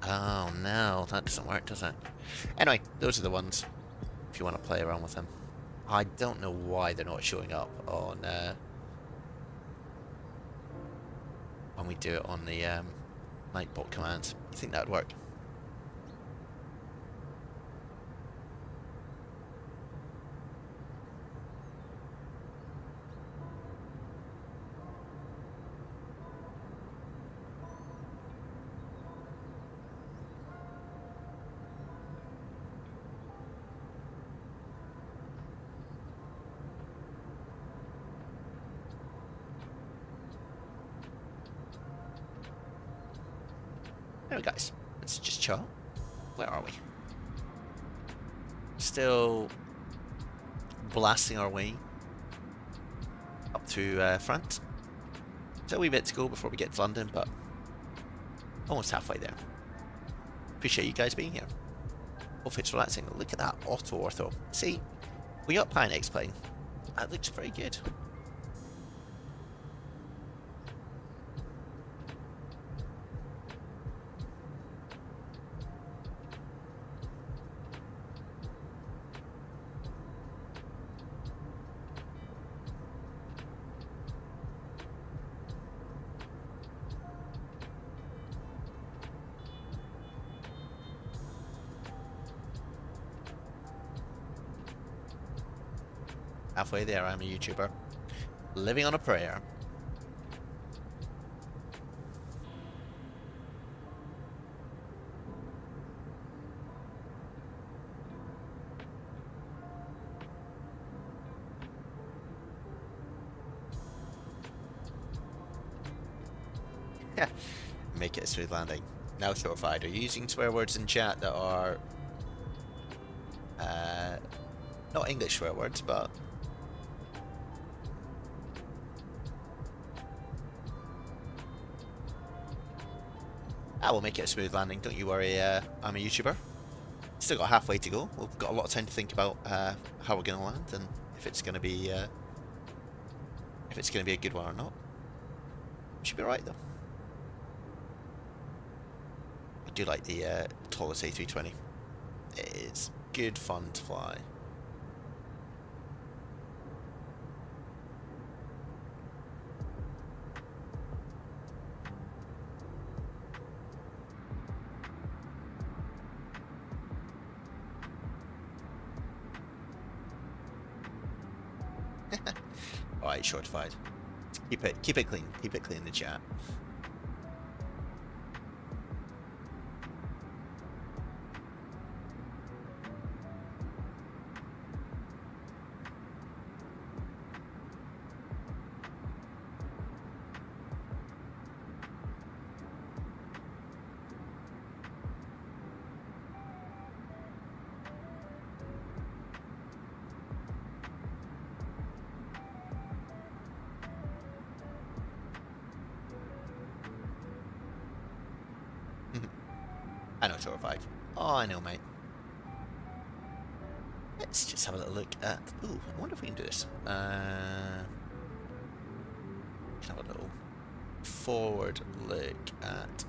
Oh no, that doesn't work, does it? Anyway, those are the ones, if you want to play around with them. I don't know why they're not showing up on when we do it on the Nightbot commands. You think that would work? Anyway guys, let's just chill. Where are we? Still blasting our way up to France. Still a wee bit to go before we get to London, but almost halfway there. Appreciate you guys being here. Hopefully it's relaxing. Look at that auto ortho. See, we got Plan X playing. That looks very good. Halfway there, I'm a YouTuber. Living on a prayer. Yeah, make it a smooth landing. Now certified. Are you using swear words in chat that are not English swear words, but I will make it a smooth landing, don't you worry. I'm a YouTuber. Still got halfway to go. We've got a lot of time to think about how we're going to land and if it's going to be a good one or not. Should be alright though. I do like the Toliss A320. It is good fun to fly. Alright, shortified. Keep it clean. Keep it clean in the chat. I know, 205. Oh, I know, mate. Let's just have a little look at... Ooh, I wonder if we can do this. Can have a little forward look at...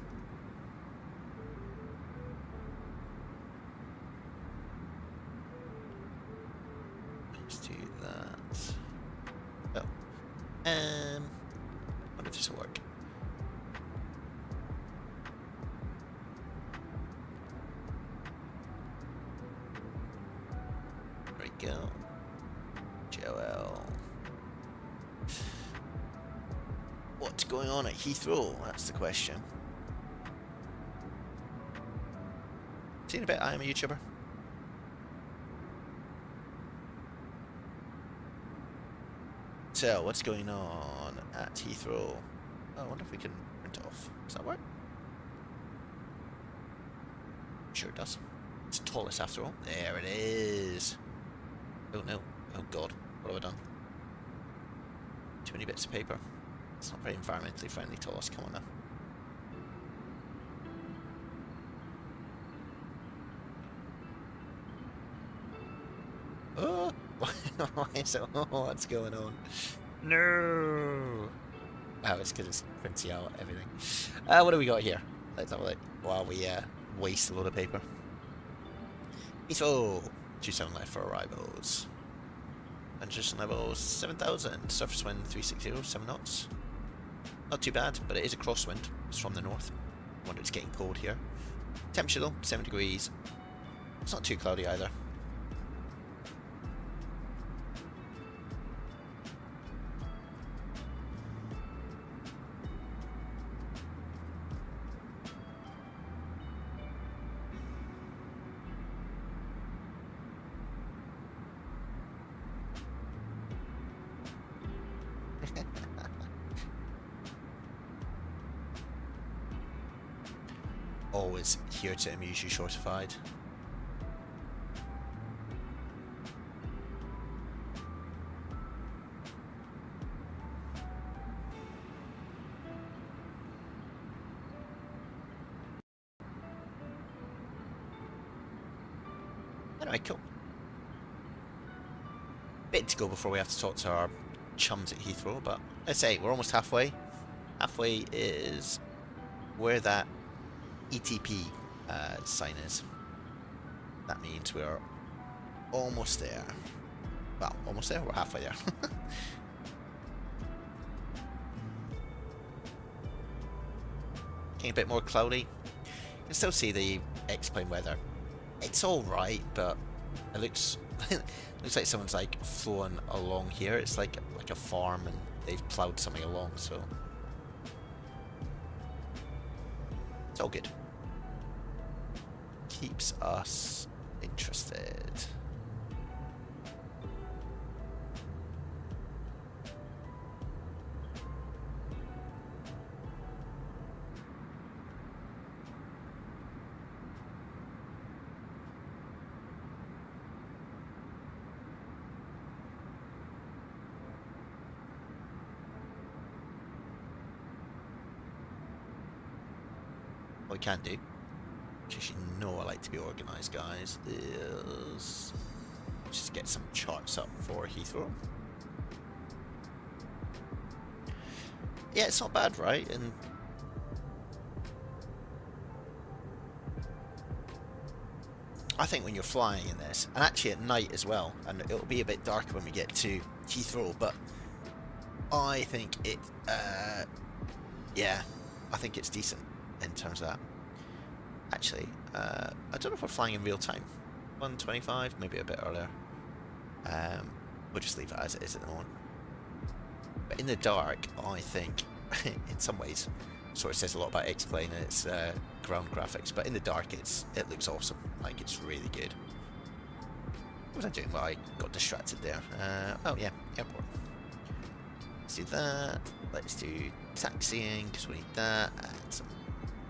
Let's do that. Oh. Wonder if this will work. There we go. Joel. What's going on at Heathrow? That's the question. Seen a bit, I am a YouTuber. So, what's going on at Heathrow? Oh, I wonder if we can print off. Does that work? Sure it does. It's Toliss after all. There it is. Oh no. Oh god. What have I done? Too many bits of paper. It's not very environmentally friendly, Toliss. Come on now. Oh! Why is it? Oh, what's going on? No! Oh, it's because it's printing out everything. What do we got here? Let's have a look while we waste a load of paper. Heathrow! 27 left for arrivals. Transition level 7000. Surface wind 360, 7 knots. Not too bad, but it is a crosswind. It's from the north. I wonder it's getting cold here. Temperature though, 7 degrees. It's not too cloudy either. Always here to amuse you, Shortified. Anyway, cool. Bit to go before we have to talk to our chums at Heathrow, but let's say we're almost halfway. Halfway is where that ETP sign is. That means we're almost there. Well, almost there. We're halfway there. Getting a bit more cloudy. You can still see the X-plane weather. It's all right, but it looks looks like someone's like flown along here. It's like a farm, and they've ploughed something along. So it's all good. Keeps us interested. What we can do, because you know I like to be organised, guys, is just get some charts up for Heathrow. Yeah, it's not bad, right? And I think when you're flying in this, and actually at night as well, and it'll be a bit darker when we get to Heathrow, but I think it, yeah, I think it's decent in terms of that. Actually, I don't know if we're flying in real time. 1:25, maybe a bit earlier. We'll just leave it as it is at the moment. But in the dark, I think, in some ways, sort of says a lot about X-Plane and its ground graphics. But in the dark, it looks awesome. Like, it's really good. What was I doing? Well, I got distracted there. Oh yeah, airport. Let's do that. Let's do taxiing, because we need that. And some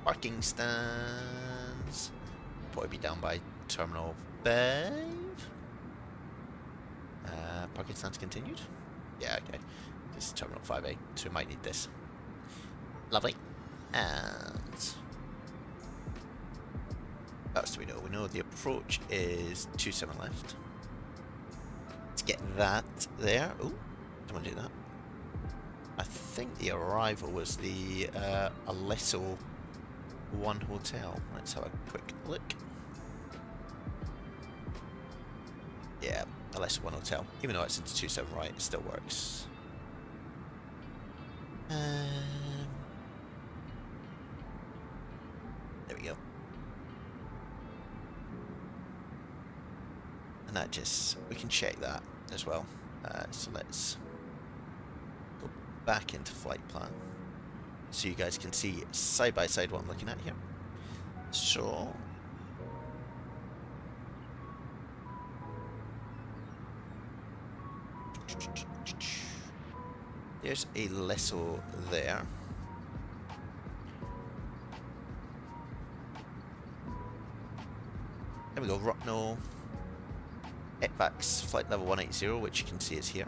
parking stands. Probably be down by Terminal 5. Parking stands continued. Yeah, okay. This is Terminal 5A, so we might need this. Lovely. And else do we know? We know the approach is 27 left. Let's get that there. Oh, don't want to do that. I think the arrival was the Alesso 1 hotel. Let's have a quick look. Yeah, Alesso 1 hotel. Even though it's into 27 right, it still works. There we go. And that just, we can check that as well. So let's go back into flight plan so you guys can see side by side what I'm looking at here. So there's a Alesso there. There we go, Rockno. ECVAX flight level 180, which you can see is here.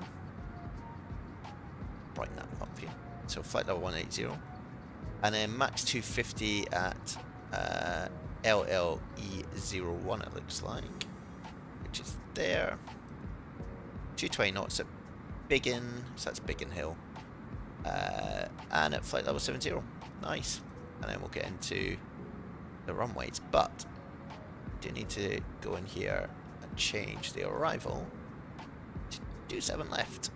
Brighten that up here. So flight level 180. And then max 250 at LLE01 it looks like. Which is there. 220 knots at Biggin, so that's Biggin Hill. And at flight level 70. Nice. And then we'll get into the runways. But do need to go in here and change the arrival to 27 left.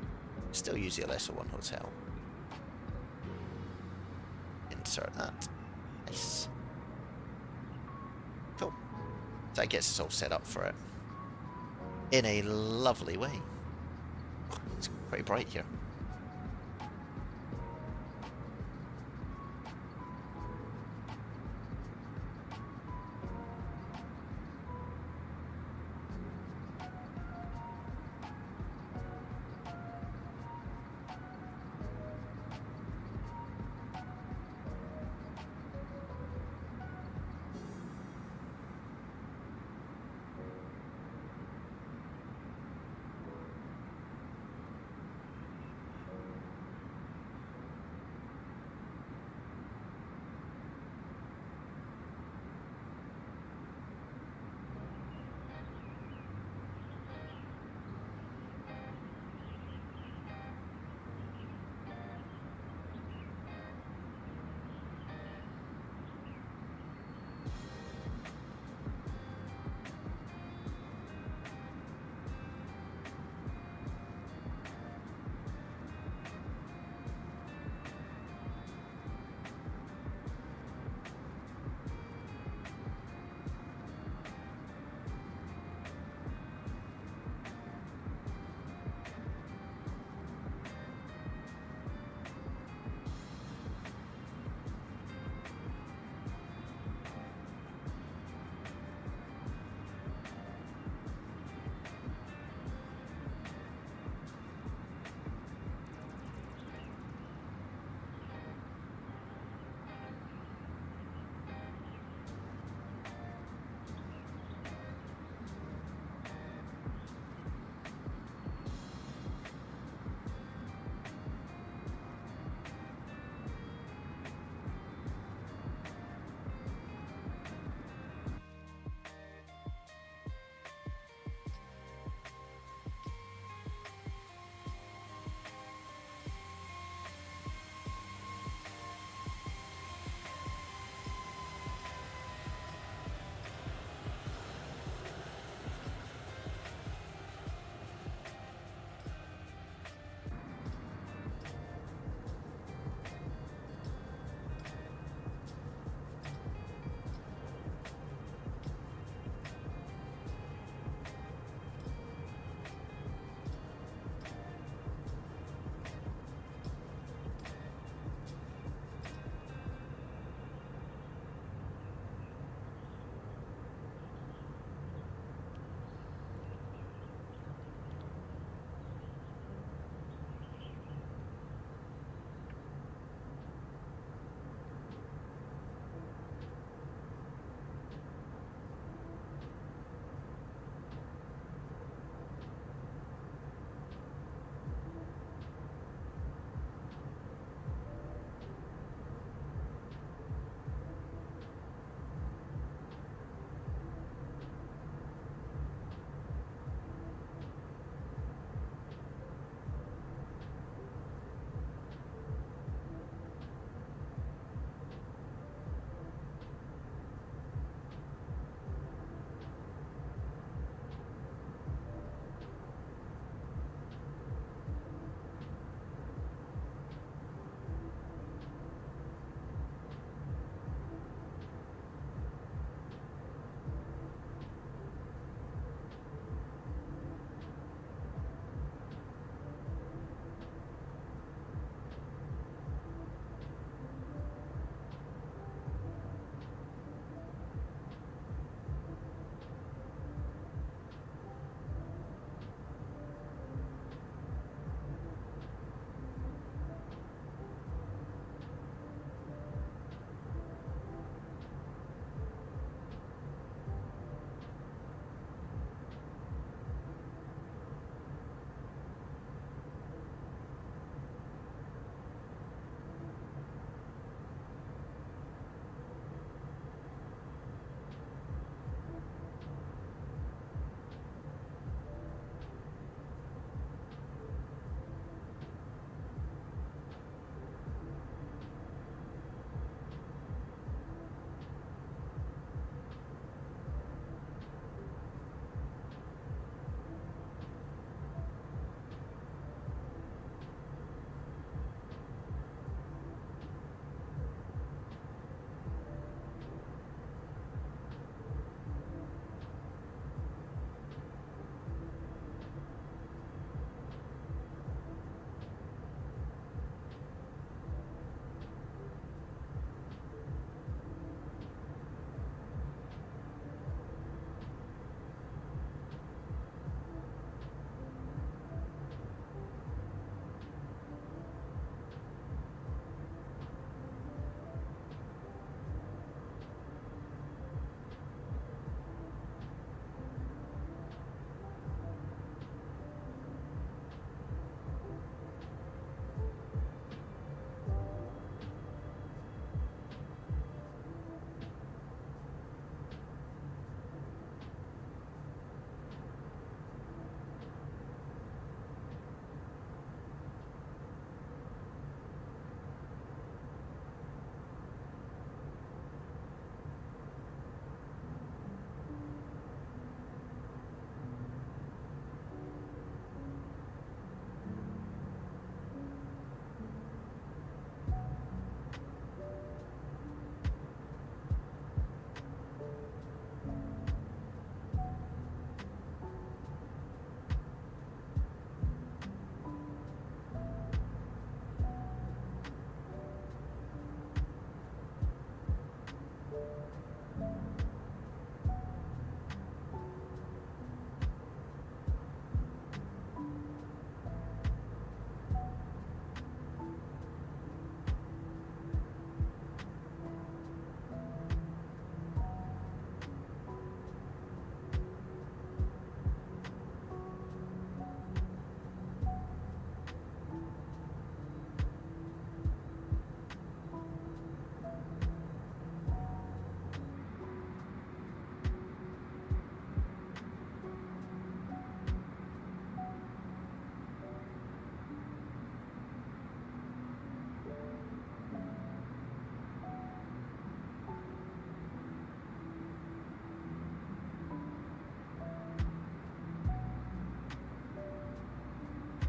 Still use the Alesso 1 hotel. Insert that. Nice. Cool. So that gets us all set up for it in a lovely way. It's pretty bright here.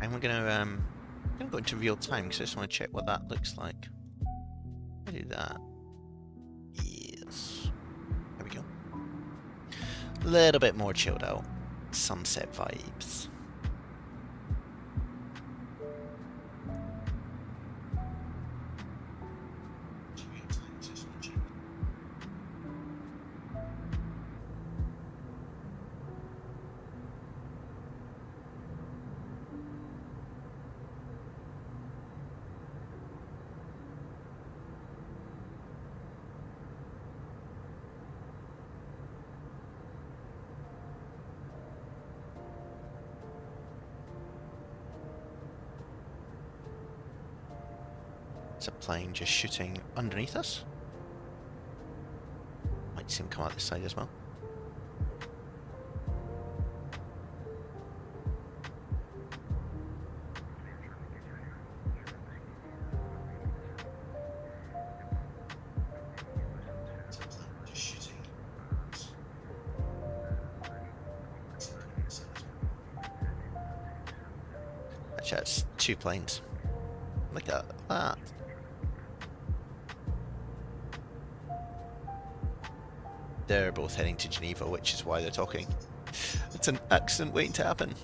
I'm gonna go into real time because I just want to check what that looks like. I do that. Yes. There we go. A little bit more chilled out. Sunset vibes. It's a plane just shooting underneath us. Might see him come out this side as well. Actually, that's 2 planes. Look at that. They're both heading to Geneva, which is why they're talking. It's an accident waiting to happen.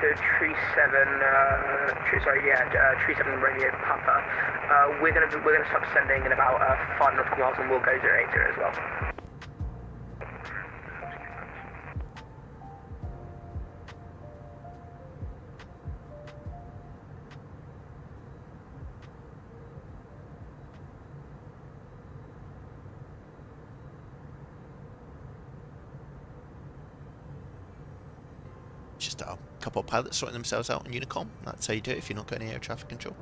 So tree 7 radio Papa. We're gonna stop sending in about 5 nautical miles, and we'll go 080 as well. Just a couple of pilots sorting themselves out on Unicom. That's how you do it if you're not got any air traffic control.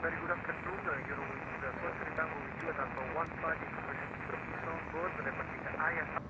Very good afternoon, you're with the Corsair Tango with you at 150 on board, the partita ISUS.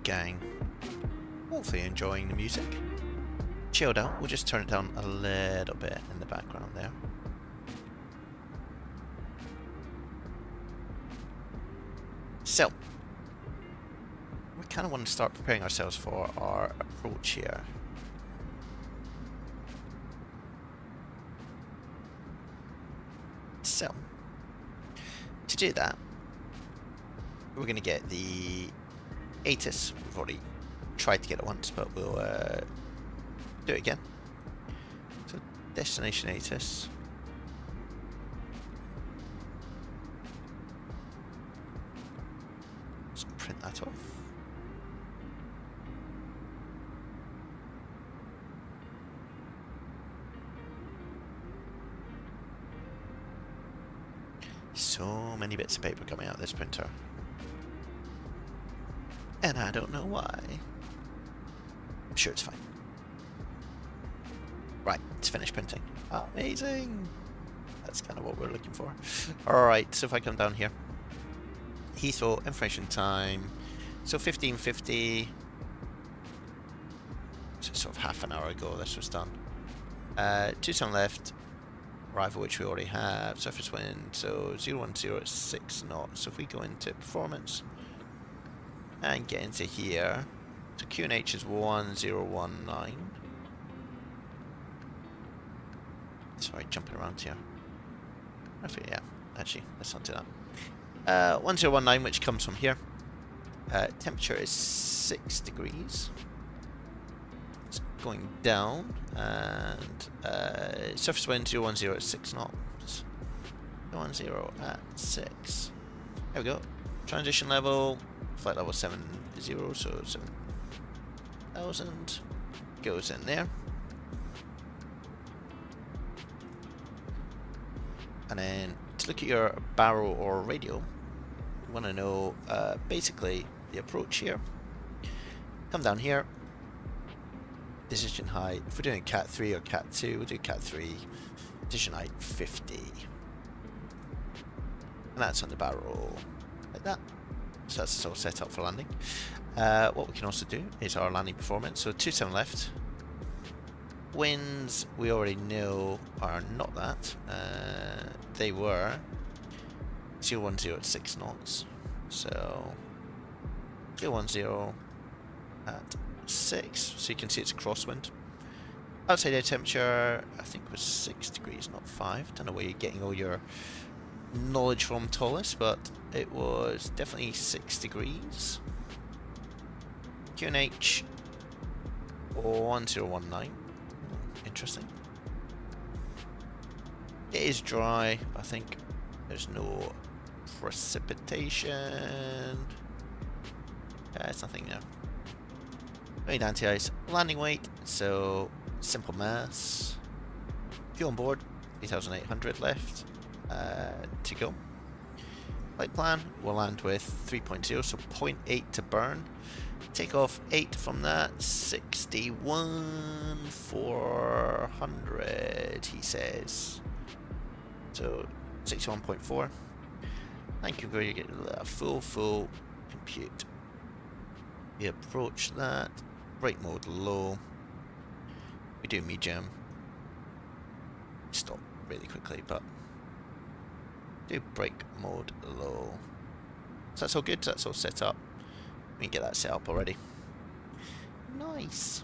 gang. Hopefully enjoying the music. Chilled out. We'll just turn it down a little bit in the background there. So, we kind of want to start preparing ourselves for our approach here. So, to do that, we're going to get the ASUS. We've already tried to get it once, but we'll do it again. So, destination ASUS. Let's print that off. So many bits of paper coming out of this printer. And I don't know why. I'm sure it's fine. Right, it's finished printing. Amazing! That's kind of what we're looking for. Alright, so if I come down here. Heathrow, information time. So 15:50. So sort of half an hour ago this was done. 27 left. Arrival, which we already have. Surface wind, so 010 at 6 knots. So if we go into performance and get into here, so QNH is 1019. Sorry, jumping around here. Yeah, actually, let's not do that. 1019, which comes from here. Temperature is 6 degrees. It's going down, and surface wind 010 at 6 knots. 010 at 6. There we go. Transition level, flight level 70, so 7,000 goes in there. And then to look at your barrel or radio, you want to know basically the approach here. Come down here. Decision height. If we're doing Cat 3 or Cat 2, we'll do Cat 3. Decision height 50. And that's on the barrel like that. So that's all set up for landing. What we can also do is our landing performance. So 27 left. Winds we already know are not that. They were 010 at 6 knots. So 010 at 6. So you can see it's a crosswind. Outside air temperature I think was 6 degrees, not 5. Don't know where you're getting all your knowledge from, Toliss, but it was definitely 6 degrees. QNH 1019. Interesting. It is dry. I think there's no precipitation. It's nothing there. Made anti-ice. Landing weight. So simple mass. Fuel on board. 3,800 left to go. Flight plan. We'll land with 3.0, so 0.8 to burn. Takeoff 8 from that. 61,400, he says. So 61.4. Thank you, you get a full compute. We approach that. Brake mode low. We do medium. Stop really quickly, but do brake mode low. So that's all good. That's all set up. We can get that set up already. Nice.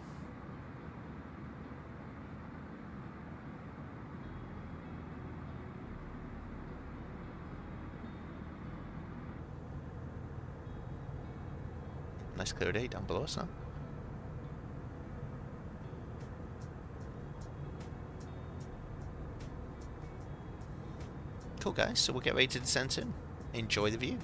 Nice clear day down below us now. Cool guys, so we'll get ready to descend soon. Enjoy the view.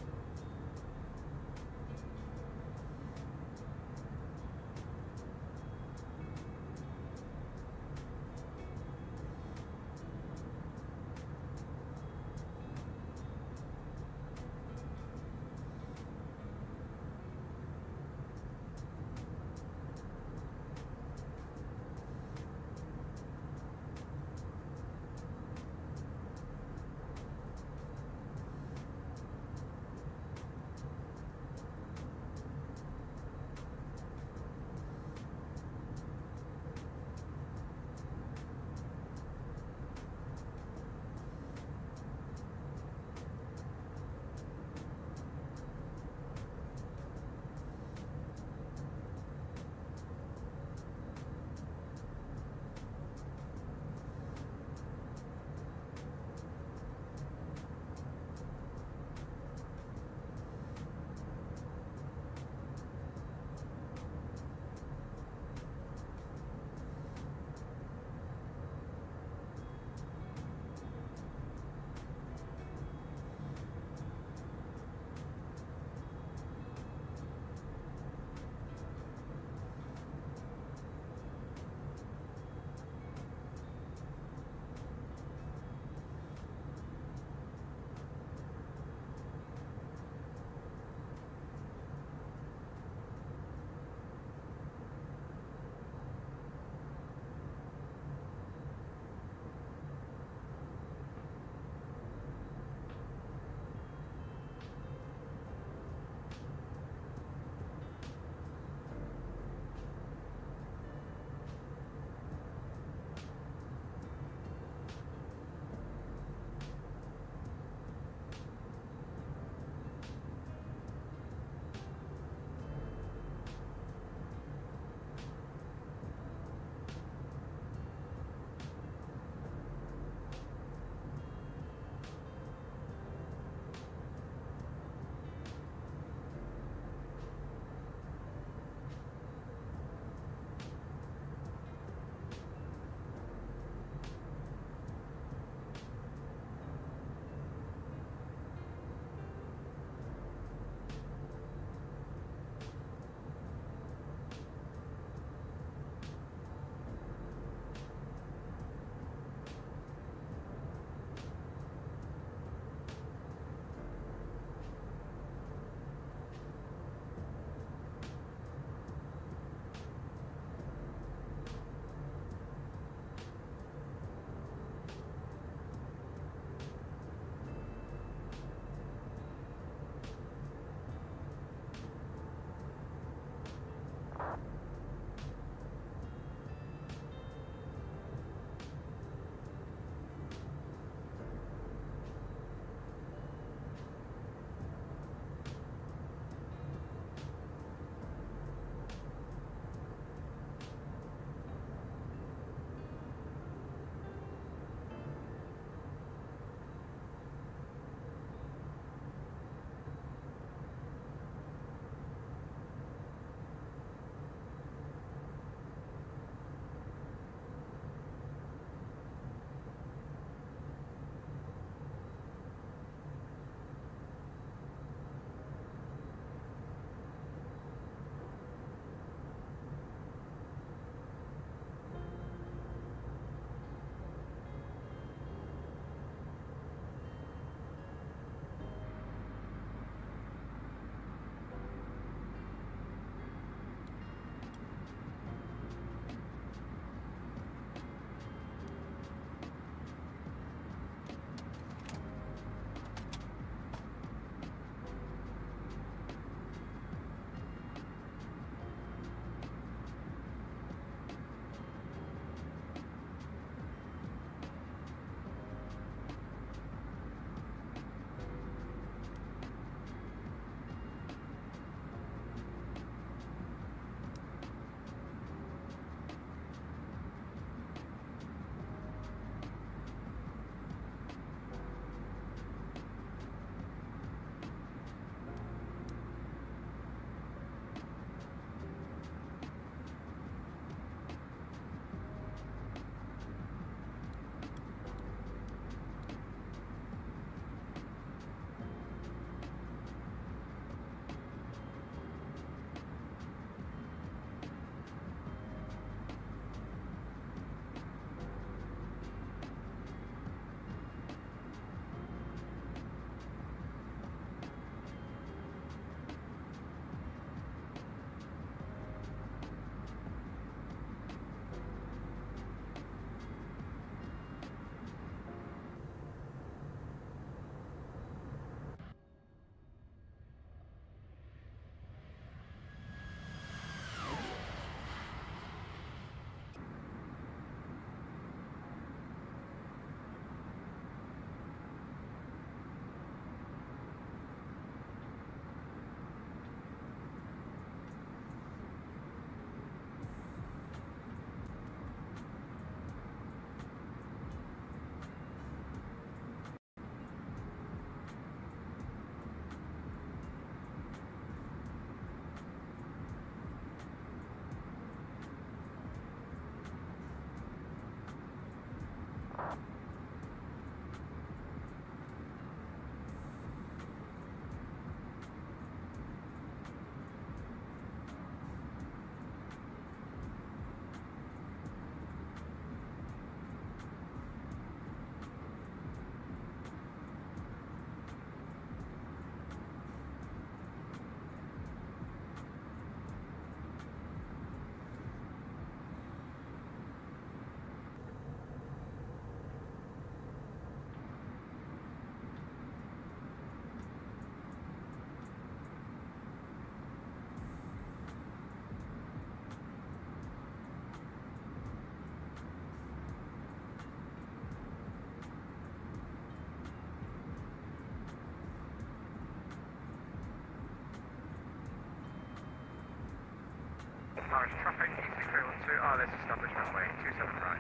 large traffic, EC312, let's establish runway 27 right.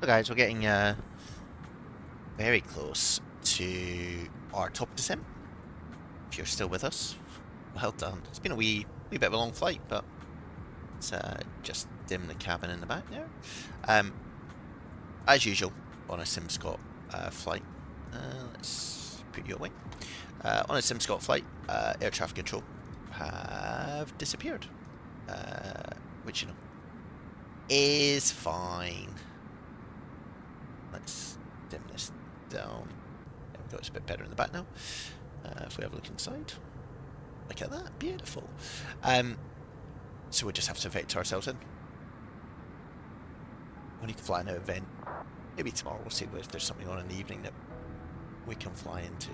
So guys, we're getting very close to our top descent. If you're still with us, well done. It's been a wee bit of a long flight, but let's just dim the cabin in the back there. As usual, on a SimScot flight, let's put you away. On a SimScot flight, air traffic control have disappeared, which, you know, is fine. Let's dim this down. There we go, it's a bit better in the back now. If we have a look inside, look at that, beautiful. So we just have to vector ourselves in. We need to fly an event. Maybe tomorrow we'll see if there's something on in the evening that we can fly into.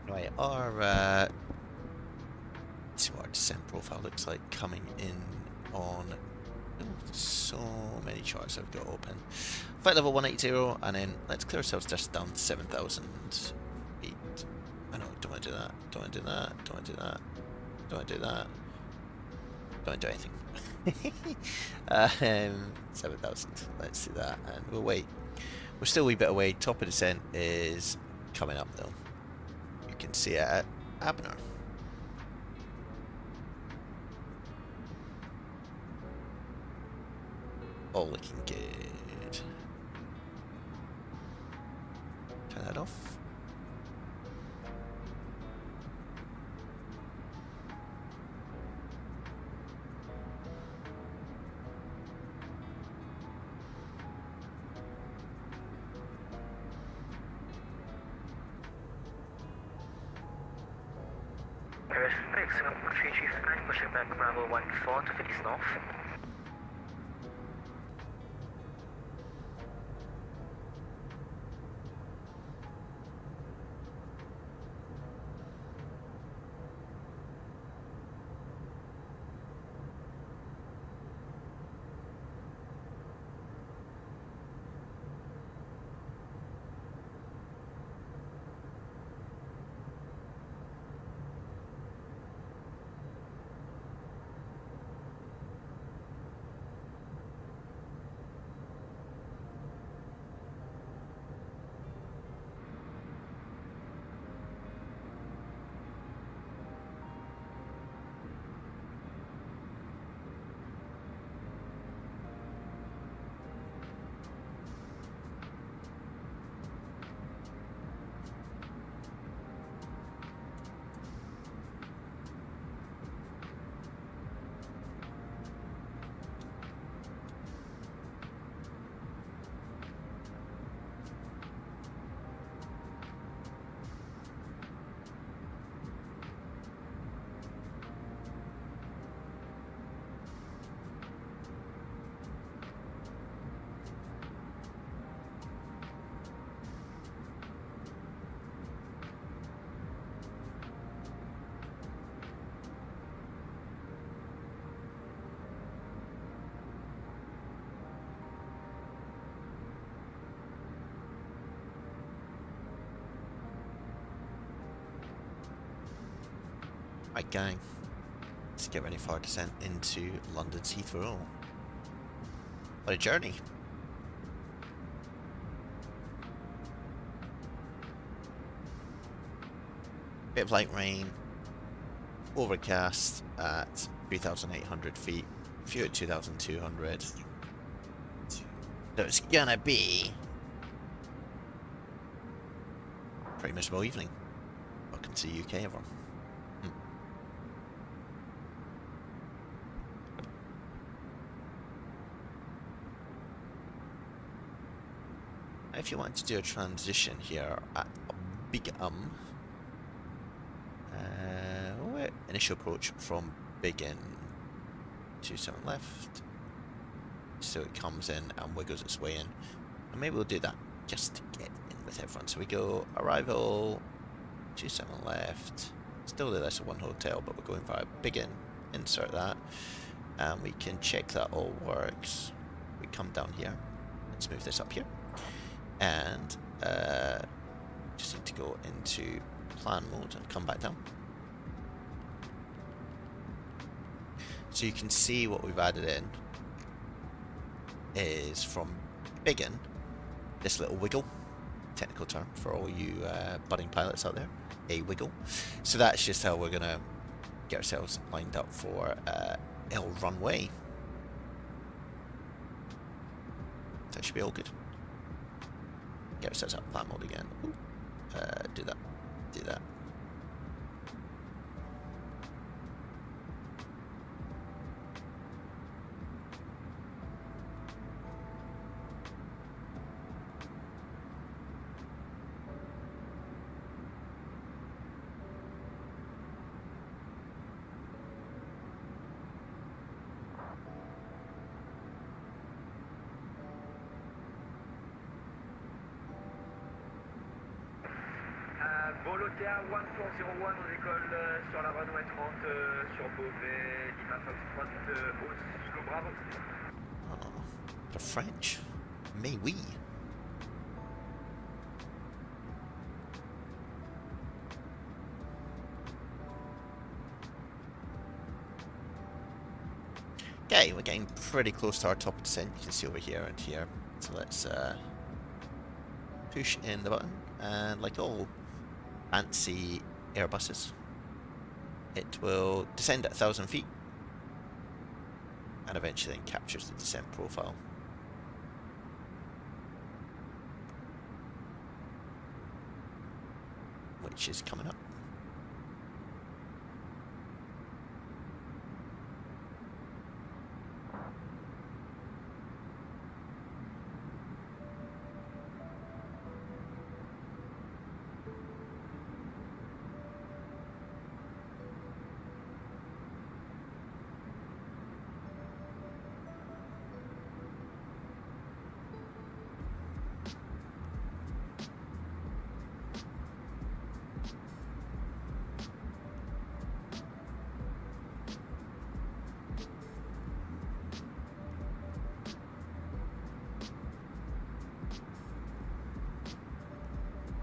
Right, our let's see what our descent profile looks like coming in on. Oh, so many charts I've got open. Flight level 180, and then let's clear ourselves just down to 7,000 feet. I know, don't want to do that. Don't want to do that. Don't want to do that. Don't want to do that. Don't want to do anything. 7,000. Let's do that, and we'll wait. We're still a wee bit away. Top of descent is coming up though. You can see it at Abner. All looking good. Turn that off. Strix, Singapore 3 Chief 9, pushing back Bravo 14 to 50 north. Right, gang. Let's get ready for our descent into London's Heathrow. What a journey. Bit of light rain. Overcast at 3,800 feet. Few at 2,200. So it's gonna be a pretty miserable evening. Welcome to the UK, everyone. If you want to do a transition here at Big initial approach from Big In, 27 left, so it comes in and wiggles its way in, and maybe we'll do that just to get in with everyone. So we go arrival 27 left. Still there, that's a one hotel, but we're going via Biggin. Insert that. And we can check that all works. We come down here. Let's move this up here. And just need to go into plan mode and come back down. So you can see what we've added in is from Biggin, this little wiggle, technical term for all you budding pilots out there, a wiggle. So that's just how we're going to get ourselves lined up for L runway. That should be all good. Get ourselves up plan mode again. Ooh. Do that. Do that. Vol OTA 1401, on décolle sur la runway 30 sur Beauvais, Lima Foxtrot, Oslo Bravo. Oh, the French. Mais oui. Okay, we're getting pretty close to our top of descent. You can see over here and here. So let's push in the button, and like all fancy Airbuses, it will descend at 1,000 feet and eventually then captures the descent profile. Which is coming up.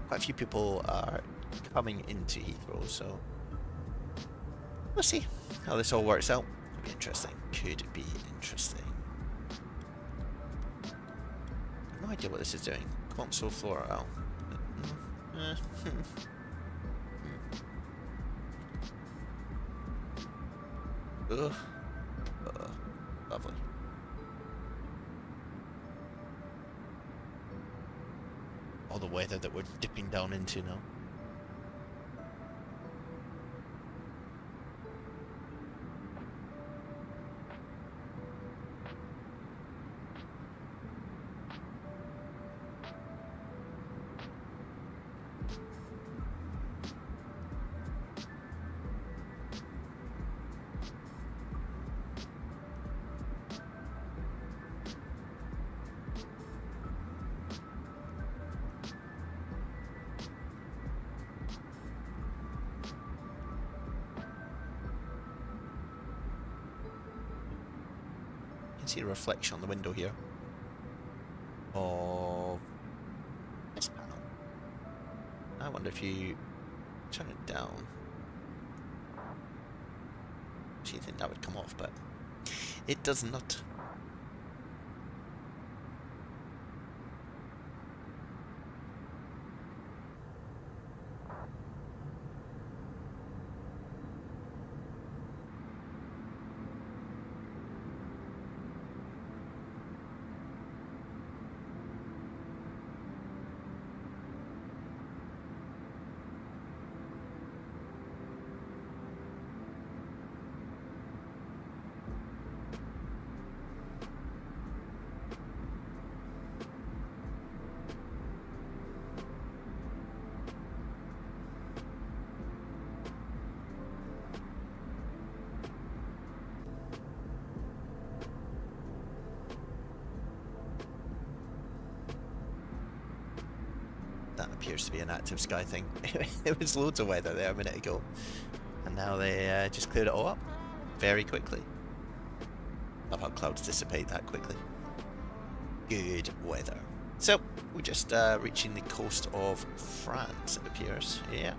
Quite a few people are coming into Heathrow, so we'll see how this all works out. Could be interesting. Could be interesting. I have no idea what this is doing. Console floral. Ugh. Lovely. All the weather that we're dipping down into now. See a reflection on the window here of this panel. I wonder if you turn it down. Do you think that would come off? But it does not. that appears to be an active sky thing. There was loads of weather there a minute ago, and now they just cleared it all up very quickly. Love how clouds dissipate that quickly. Good weather. So we're just reaching the coast of France, it appears. Yeah.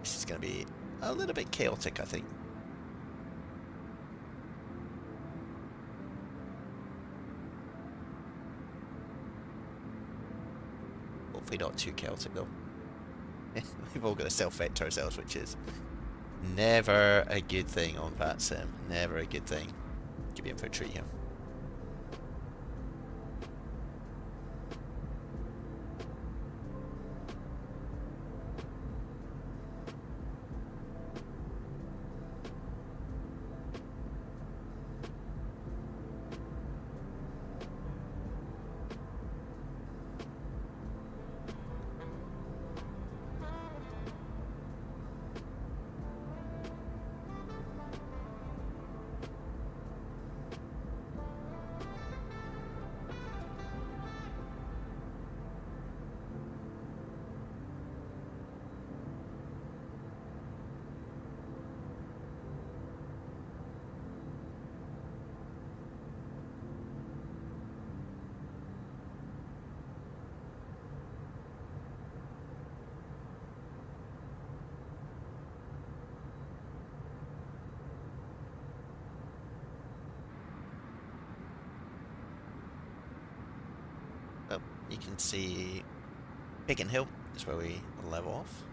This is going to be a little bit chaotic, I think. Hopefully not too chaotic though. We've all got to self-vector ourselves, which is never a good thing on VATSIM. Never a good thing. Could be in for a treat here. Oh, you can see Biggin Hill is where we level off.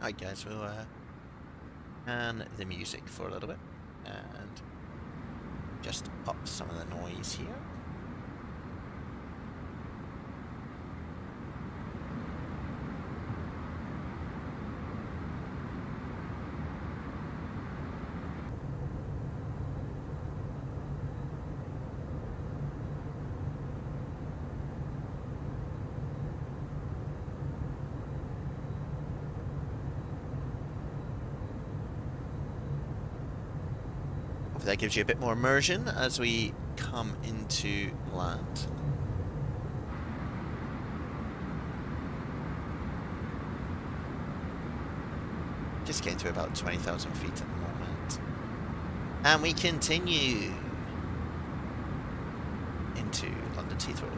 Alright guys, we'll can the music for a little bit and just up some of the noise here. That gives you a bit more immersion as we come into land. Just getting to about 20,000 feet at the moment. And we continue into London Heathrow.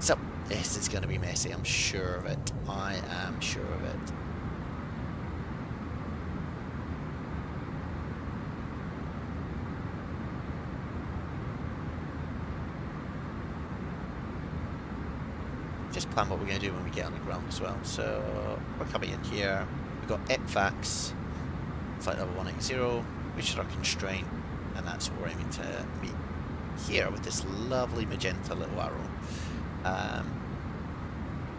So, this is going to be messy, I'm sure of it. I am sure of it. Just plan what we're going to do when we get on the ground as well. So, we're coming in here. We've got EPFAX, flight level 180, which is our constraint, and that's what we're aiming to meet here with this lovely magenta little arrow.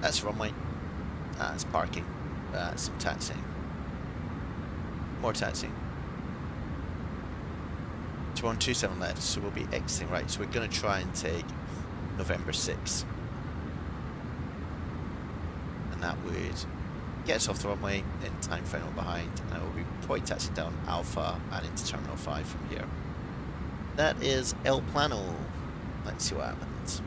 That's runway, that's parking, that's some taxiing, more taxiing. So we're on 27 left, so we'll be exiting right, so we're going to try and take November 6. And that would get us off the runway in time final behind, and we'll be probably taxiing down Alpha and into Terminal 5 from here. That is El Plano. Let's see what happens.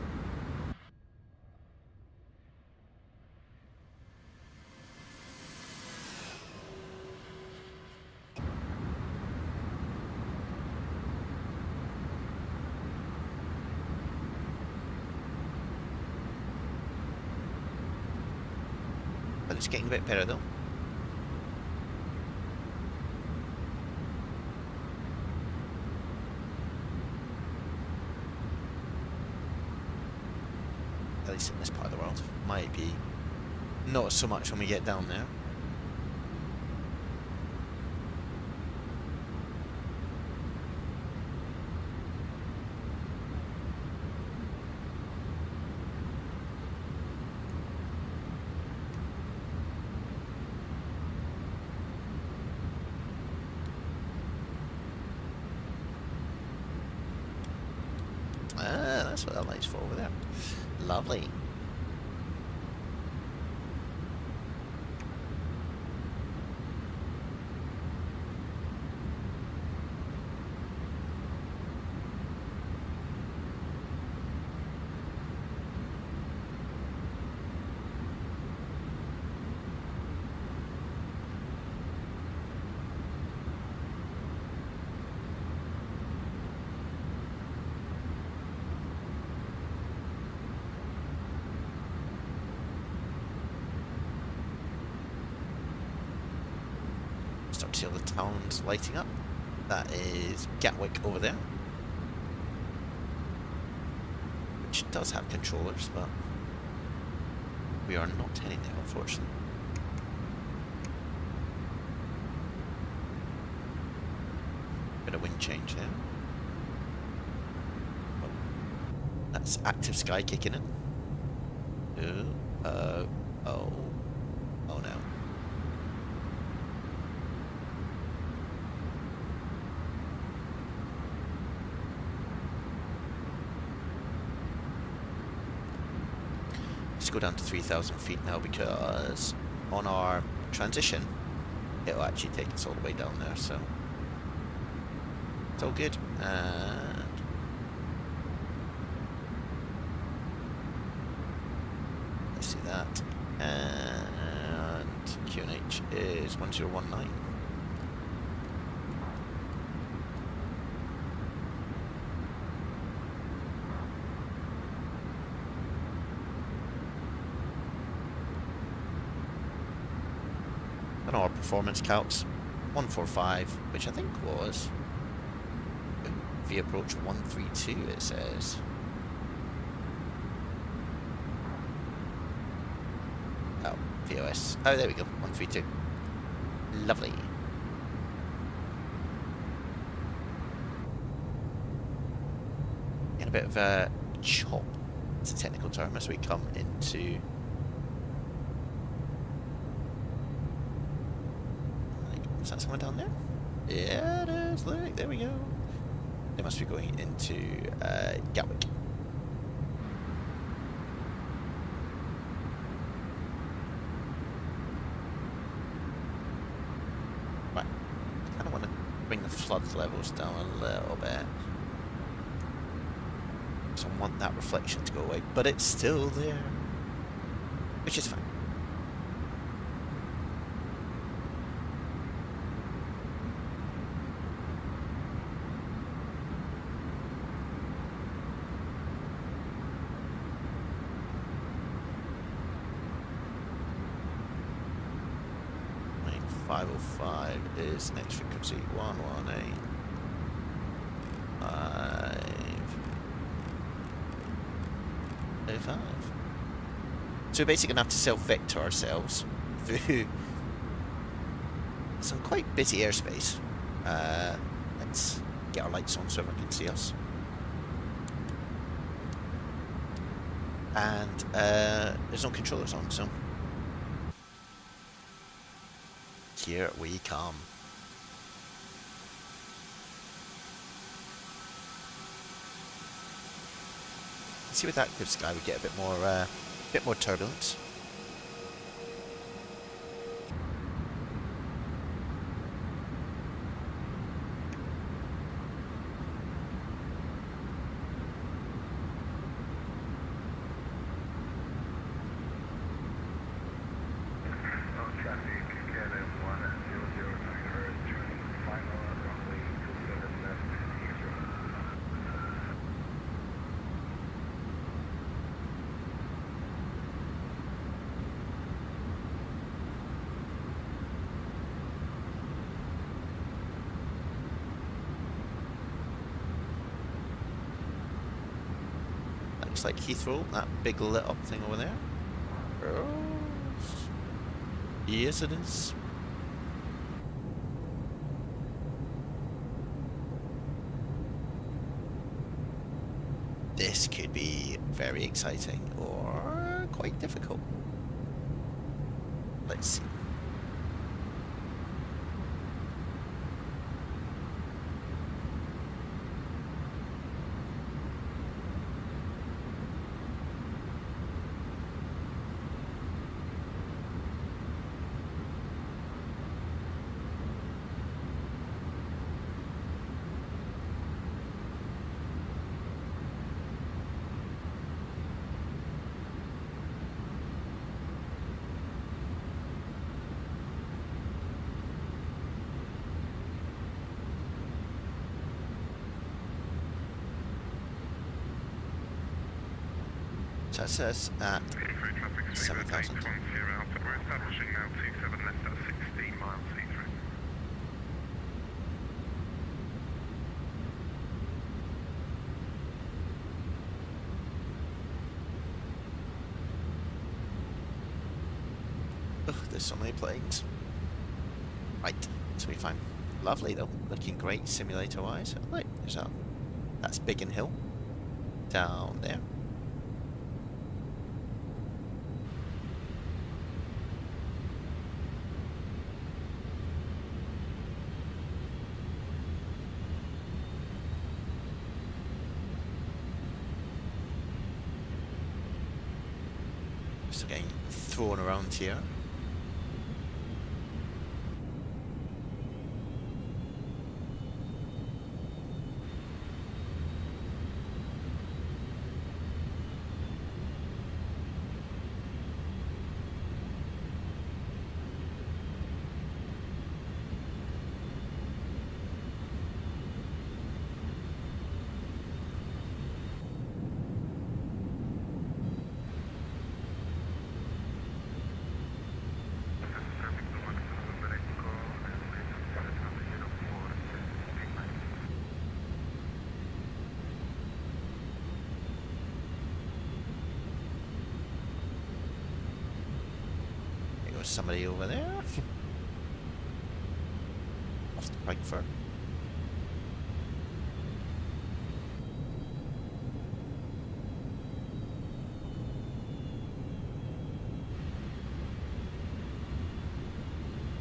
But it's getting a bit better though. At least in this part of the world. Might be not so much when we get down there. That's what that light's for over there. Lovely. Start to see all the towns lighting up. That is Gatwick over there, which does have controllers, but we are not heading there, unfortunately. Bit of wind change there. Oh, that's active sky kicking in. Oh no. Let's go down to 3,000 feet now, because on our transition it'll actually take us all the way down there, so it's all good. And let's see that, And QNH is 1019. And our performance calcs 145, which I think was V approach 132, it says. Oh, VOS. Oh, there we go, 132. Lovely. And a bit of a chop, it's a technical term, as we come into is that someone down there? Yeah, it is. Look, there we go. They must be going into Gatwick. Right. I kind of want to bring the flood levels down a little bit. So I want that reflection to go away, but it's still there, which is fine. Is next frequency 118. 505. So we're basically going to have to self-vector ourselves through some quite busy airspace. Let's get our lights on so everyone can see us. And there's no controllers on, so here we come. See, with active sky we get a bit more turbulence. Like Heathrow, that big lit up thing over there. Oh, yes it is. This could be very exciting or quite difficult. Let's see. So it says at 7,000. We're establishing now 27 left at 16 miles Heathrow. Ugh, there's so many planes. Right, so we fine. Lovely though, looking great simulator wise. Right, there's a, that's Biggin Hill down there. Still getting thrown around here. somebody over there. Off the Frankfurt.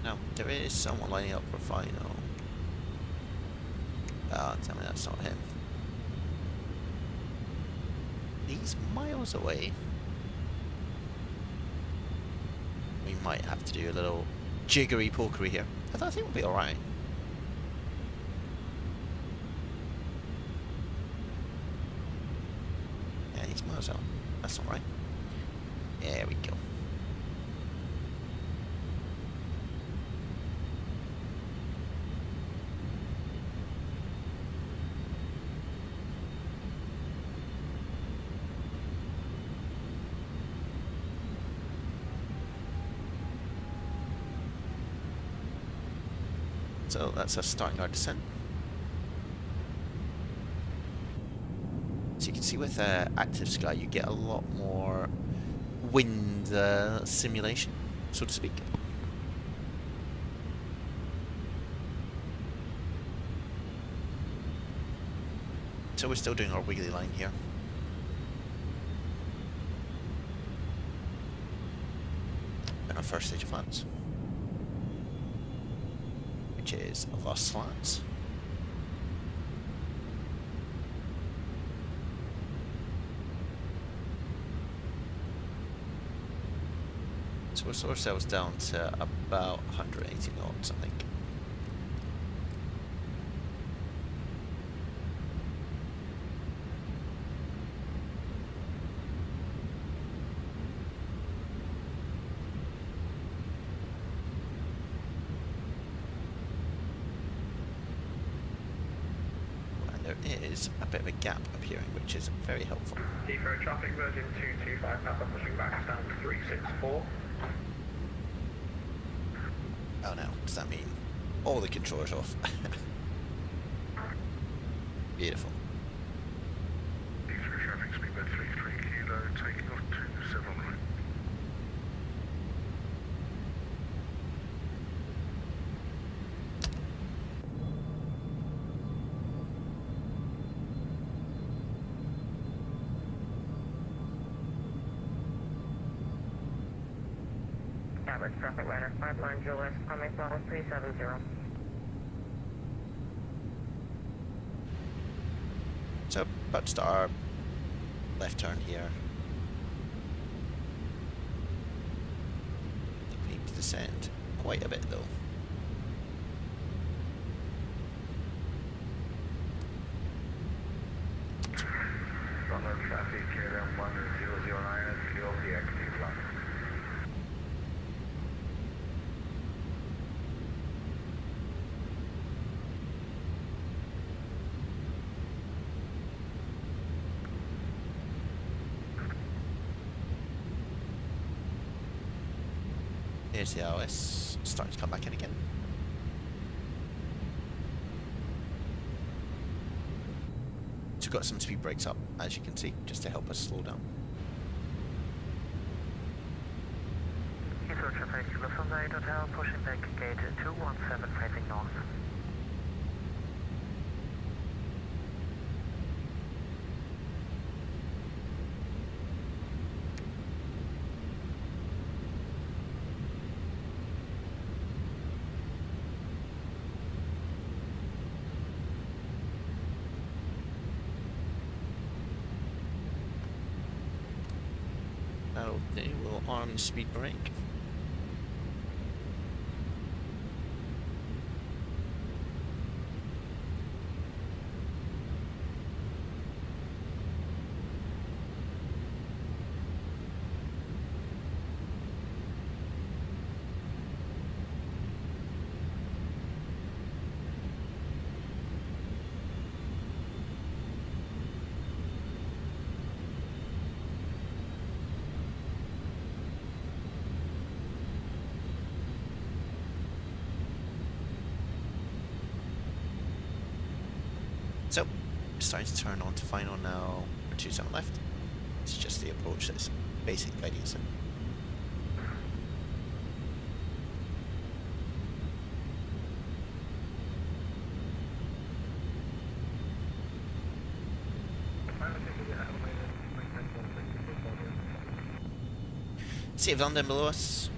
No, there is someone lining up for final. Oh, tell me that's not him. He's miles away. We might have to do a little jiggery pokery here. I think we'll be alright. Yeah, he's miles out. That's alright. There we go. So that's us starting our descent. So you can see with Active Sky you get a lot more wind simulation, so to speak. So we're still doing our wiggly line here. And our first stage of flats, which is lost slats. So we'll slow ourselves down to about 180 knots, I think. Is a bit of a gap appearing, which is very helpful. Heathrow traffic, Virgin 225, Papa pushing back down to 364. Oh no, does that mean all the controllers off? Beautiful. Heathrow traffic, speedbird 33 kilo, taking off 27 right. Average traffic radar, 5 Julius, coming from 370. So, about to start our left turn here. I think we need to descend quite a bit though. Runway traffic, KLM 1009 at KOSP active line. Here's the ASUS starting to come back in again. So we've got some speed brakes up, as you can see, just to help us slow down. Heathrow traffic, from the 8 Hotel, pushing back gate 217 facing north. That'll do, we'll arm the speed brake. So, starting to turn on to final now for 27 left. It's just the approach that's basic guiding us in. City of London below us.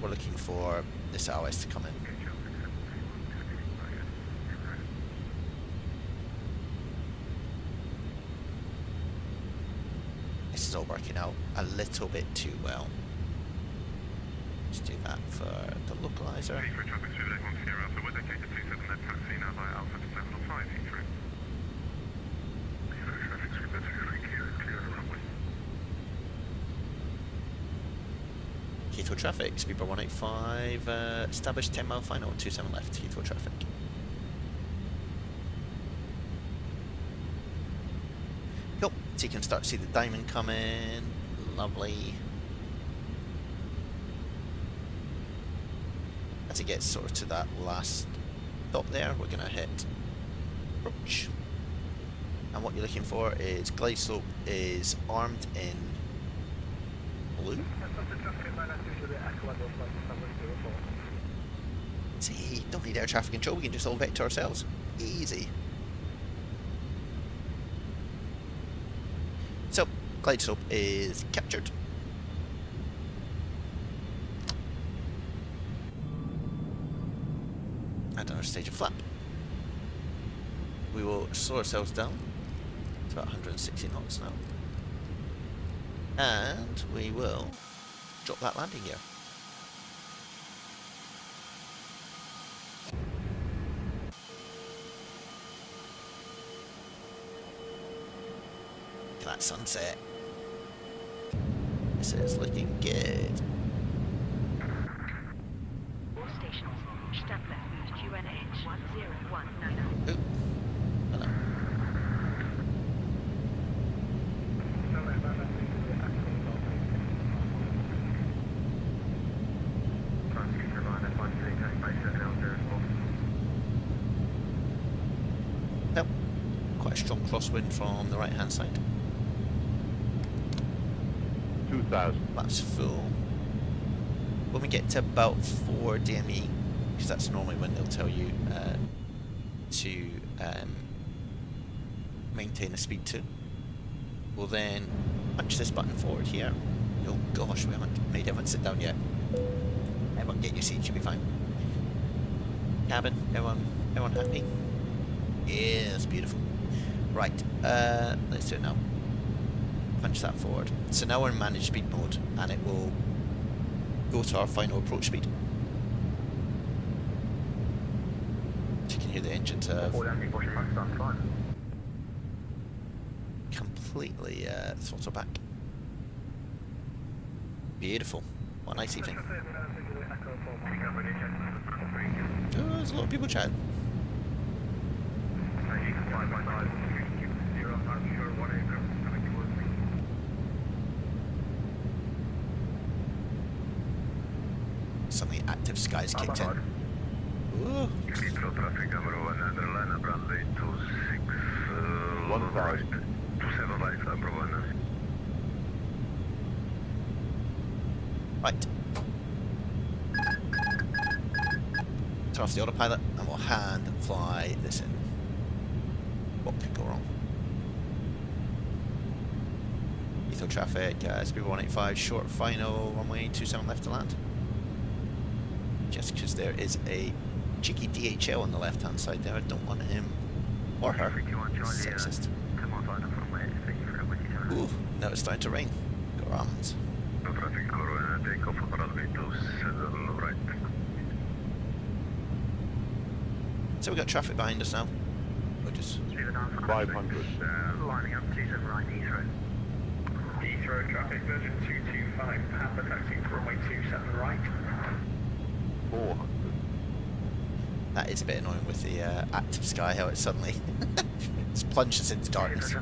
We're looking for this ROS to come in. This is all working out a little bit too well. Let's do that for the localizer. Heathrow traffic through leg 1 Sierra Alpha, we're located 27 left taxi now via Alpha to Terminal 5 Heathrow. Heathrow traffic through left 23 clear the runway. Heathrow traffic, speed bar 185, established 10 mile final, 27 left, Heathrow traffic. Cool, so you can start to see the diamond come in, lovely. As it gets sort of to that last stop there, we're going to hit approach. And what you're looking for is glide slope is armed in blue. See, don't need air traffic control, we can just all vector ourselves. Easy. So, glide slope is captured. Add another stage of flap. We will slow ourselves down to about 160 knots now. And we will drop that landing gear. Look at that sunset. This is looking good. All stations, step left, QNH 1019. Ooh. Hello. Nope. Quite a strong crosswind from the right hand side. 2000. That's full. When we get to about 4 DME, because that's normally when they'll tell you to maintain a speed to, we'll then punch this button forward here. Oh gosh, we haven't made everyone sit down yet. Everyone get your seat, should be fine. Cabin, everyone happy? Yes, beautiful. Right, let's do it now. Punch that forward. So now we're in managed speed mode, and it will go to our final approach speed. So you can hear the engines completely throttle back. Beautiful. What a nice evening. Oh, there's a lot of people chatting. Suddenly active skies kicked in. Ooh. Heathrow traffic number 1 underline runway 26 right, 27 right number 1. Right. Turn off the autopilot and we'll hand fly this in. What could go wrong? Heathrow traffic, speed 185, short final, runway 27 left to land. Just because there is a cheeky DHL on the left hand side there, I don't want him or her sexist. Ooh, now it's starting to rain. Grams. Traffic Corsair, takeoff runway 27 right. So we've got traffic behind us now. We'll just 500. Lining up 27 right Heathrow. Heathrow traffic version 225, Papa taxi runway 27 right. 400. that is a bit annoying with the active sky, how it suddenly just plunges into darkness. A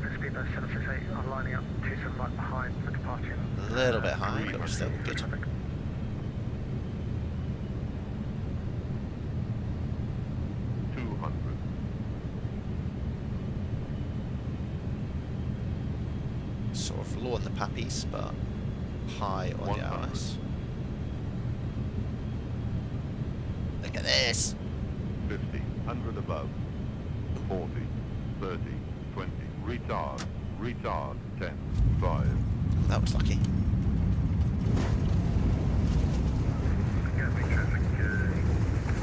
little bit high, but we're still good. 200. Sort of low on the pappies, but high on the 100. RS. Look at this! 50, 100 above, 40, 30, 20, retard, 10, 5. That was lucky.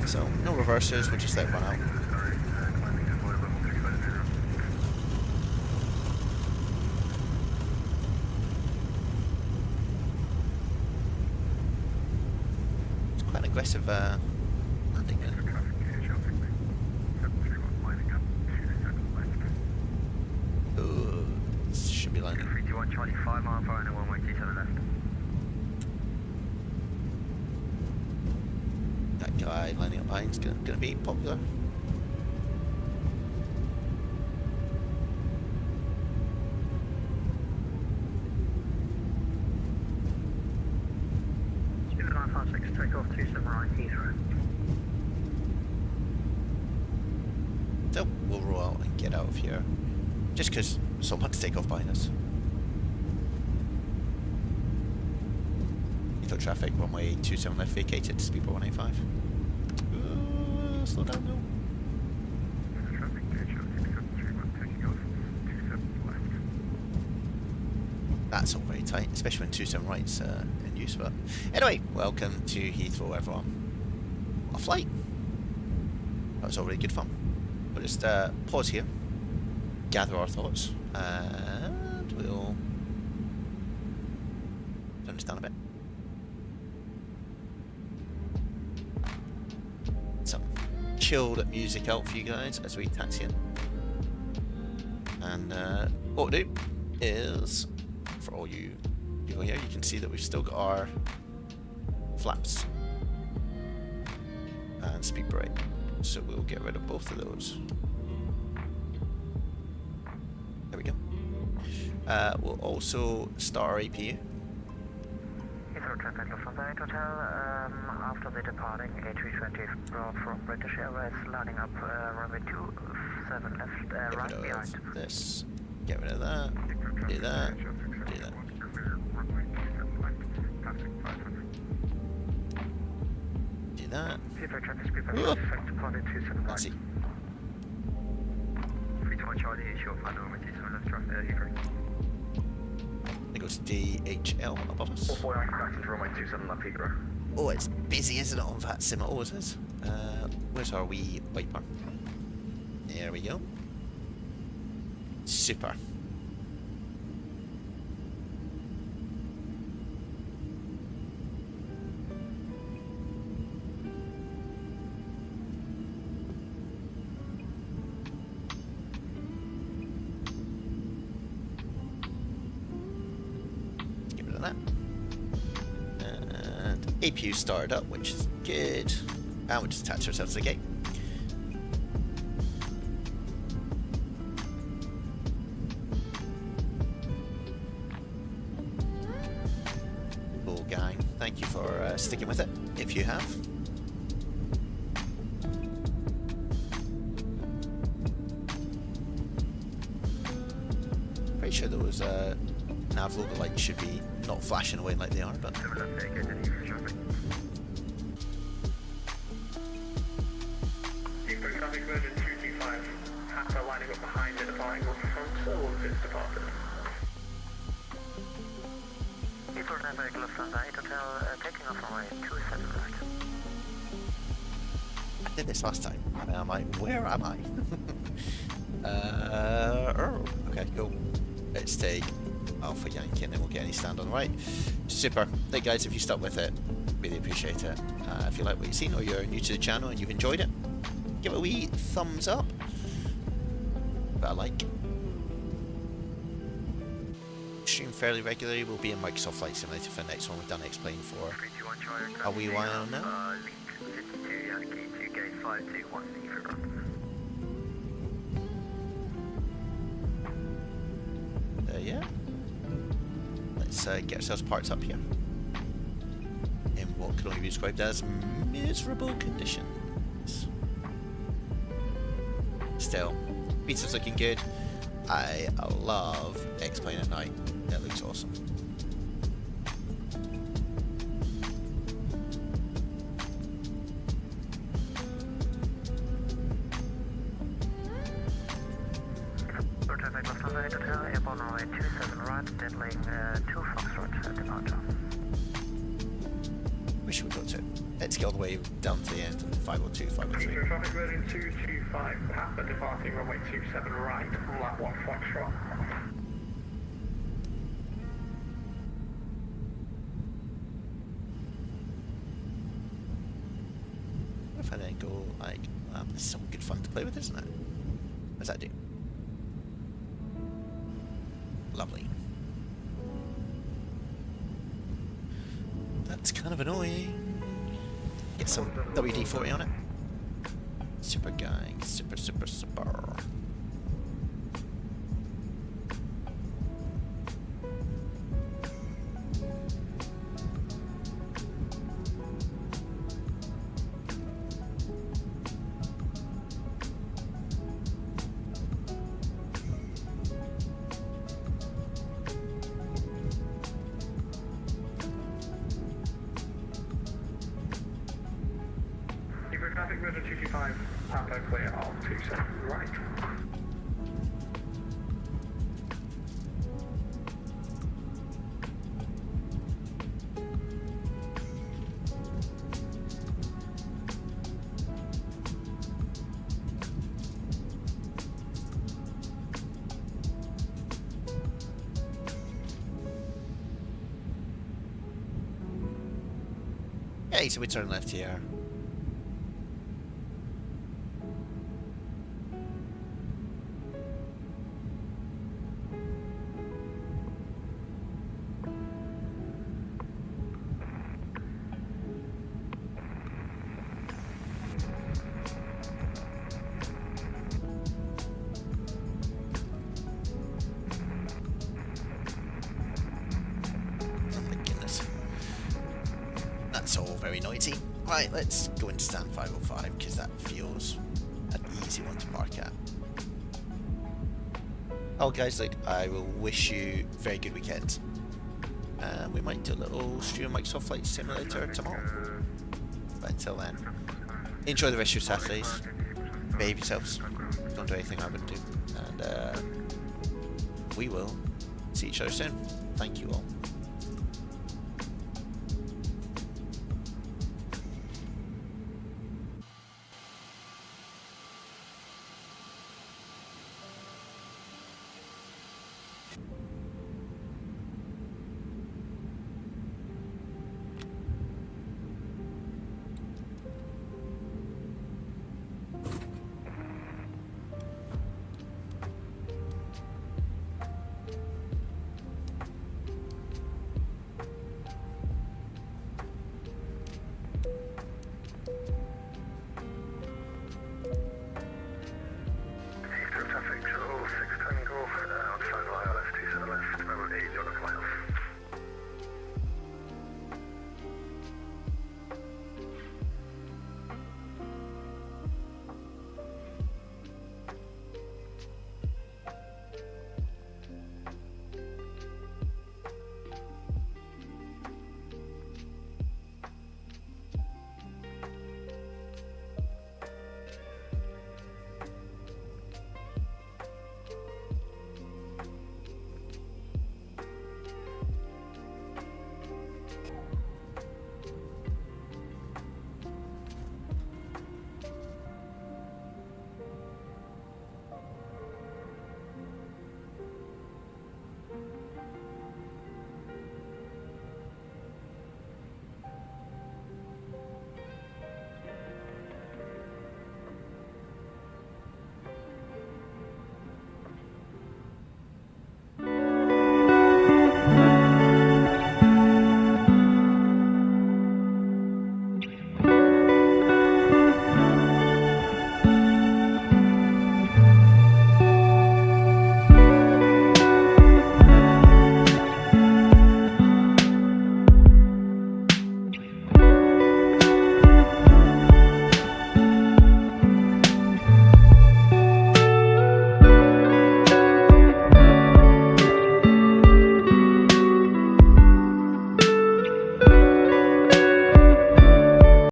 So, no reversers, we'll just let it run out. It's quite an aggressive landing there. Ooh, this should be landing. 321 Charlie 5 mile per hour and a one-way T to the left. That guy lining up behind is gonna be popular. Takeoff 27 right, Heathrow. So we'll roll out and get out of here. Just because someone's take off behind us. Heathrow traffic, runway 27 left vacated, speed 185. Slow down, no. Traffic, taking off 27 left. That's all very tight, especially when 27 right's in use. But anyway, welcome to Heathrow, everyone. What a flight. That was already good fun. We'll just pause here, gather our thoughts, and we'll turn this down a bit. Some chilled music out for you guys as we taxi in. And what we'll do is, for all you people here, you can see that we've still got our flaps and speed brake, so we'll get rid of both of those. There we go. We'll also start our APU. Heathrow traffic, Lufthansa 8 Hotel. After the departing A320 from British Airways, landing up runway 27 left, Get right rid behind. of this. Get rid of that. Do that. Do that. Do that. Heathrow traffic, speed Whoa. effect departed 27 right. Let's see. 321 Charlie, short flight runway 27 left, traffic, Heathrow. There goes DHL above us. 449 passengers, runway 27 left, Heathrow. Oh, it's busy, isn't it, on that sim? It always is. Where's our wee wiper? There we go. Super. Get rid of that. And APU started up, which is good. And we'll just attach ourselves to the gate. Cool, gang. Thank you for sticking with it, if you have. Pretty sure those nav logo lights should be not flashing away like they are, but Heathrow traffic version 225. Raptor lining up behind it, departing off front, all of its departed. Heathrow traffic, Lufthansa 8 Hotel, taking off runway 27 right. I did this last time. And I'm like, where am I? Okay, cool. Let's take Alpha Yankee and then we'll get any stand on the right. Super. Hey guys, if you stuck with it, really appreciate it. If you like what you've seen or you're new to the channel and you've enjoyed it, give it a wee thumbs up. But I like. Stream fairly regularly. We'll be in Microsoft Flight Simulator for the next one. We've done Explain for 321 Charlie. a wee while now. Link 52 Yankee to gate 521 Heathrow. Yeah. Let's get ourselves parked up here in what can only be described as miserable conditions. Still, pizza's looking good. I love X-Plane at night. That looks awesome. Traffic, Lufthansa 8 Hotel, airborne runway 27 right, then signaling 2 Foxtrot departure. Wish we got to. Let's get all the way down to the end of 502, 503. So traffic Virgin 225, Papa departing runway 27 right, lap 1 Foxtrot. What if I then go like, this is some good fun to play with, isn't it? What does that do? Lovely. That's kind of annoying. Get some WD-40 on it. Super guy, super. Traffic Virgin 225, Papa clear of 27 right. Okay, so we turn left here. That's all very noisy. Right, let's go into stand 505 because that feels an easy one to park at. Oh guys, like, I will wish you a very good weekend. We might do a little stream of Microsoft Flight Simulator tomorrow. But until then, enjoy the rest of your Saturdays. Behave yourselves. Don't do anything I wouldn't do. And we will see each other soon. Thank you all.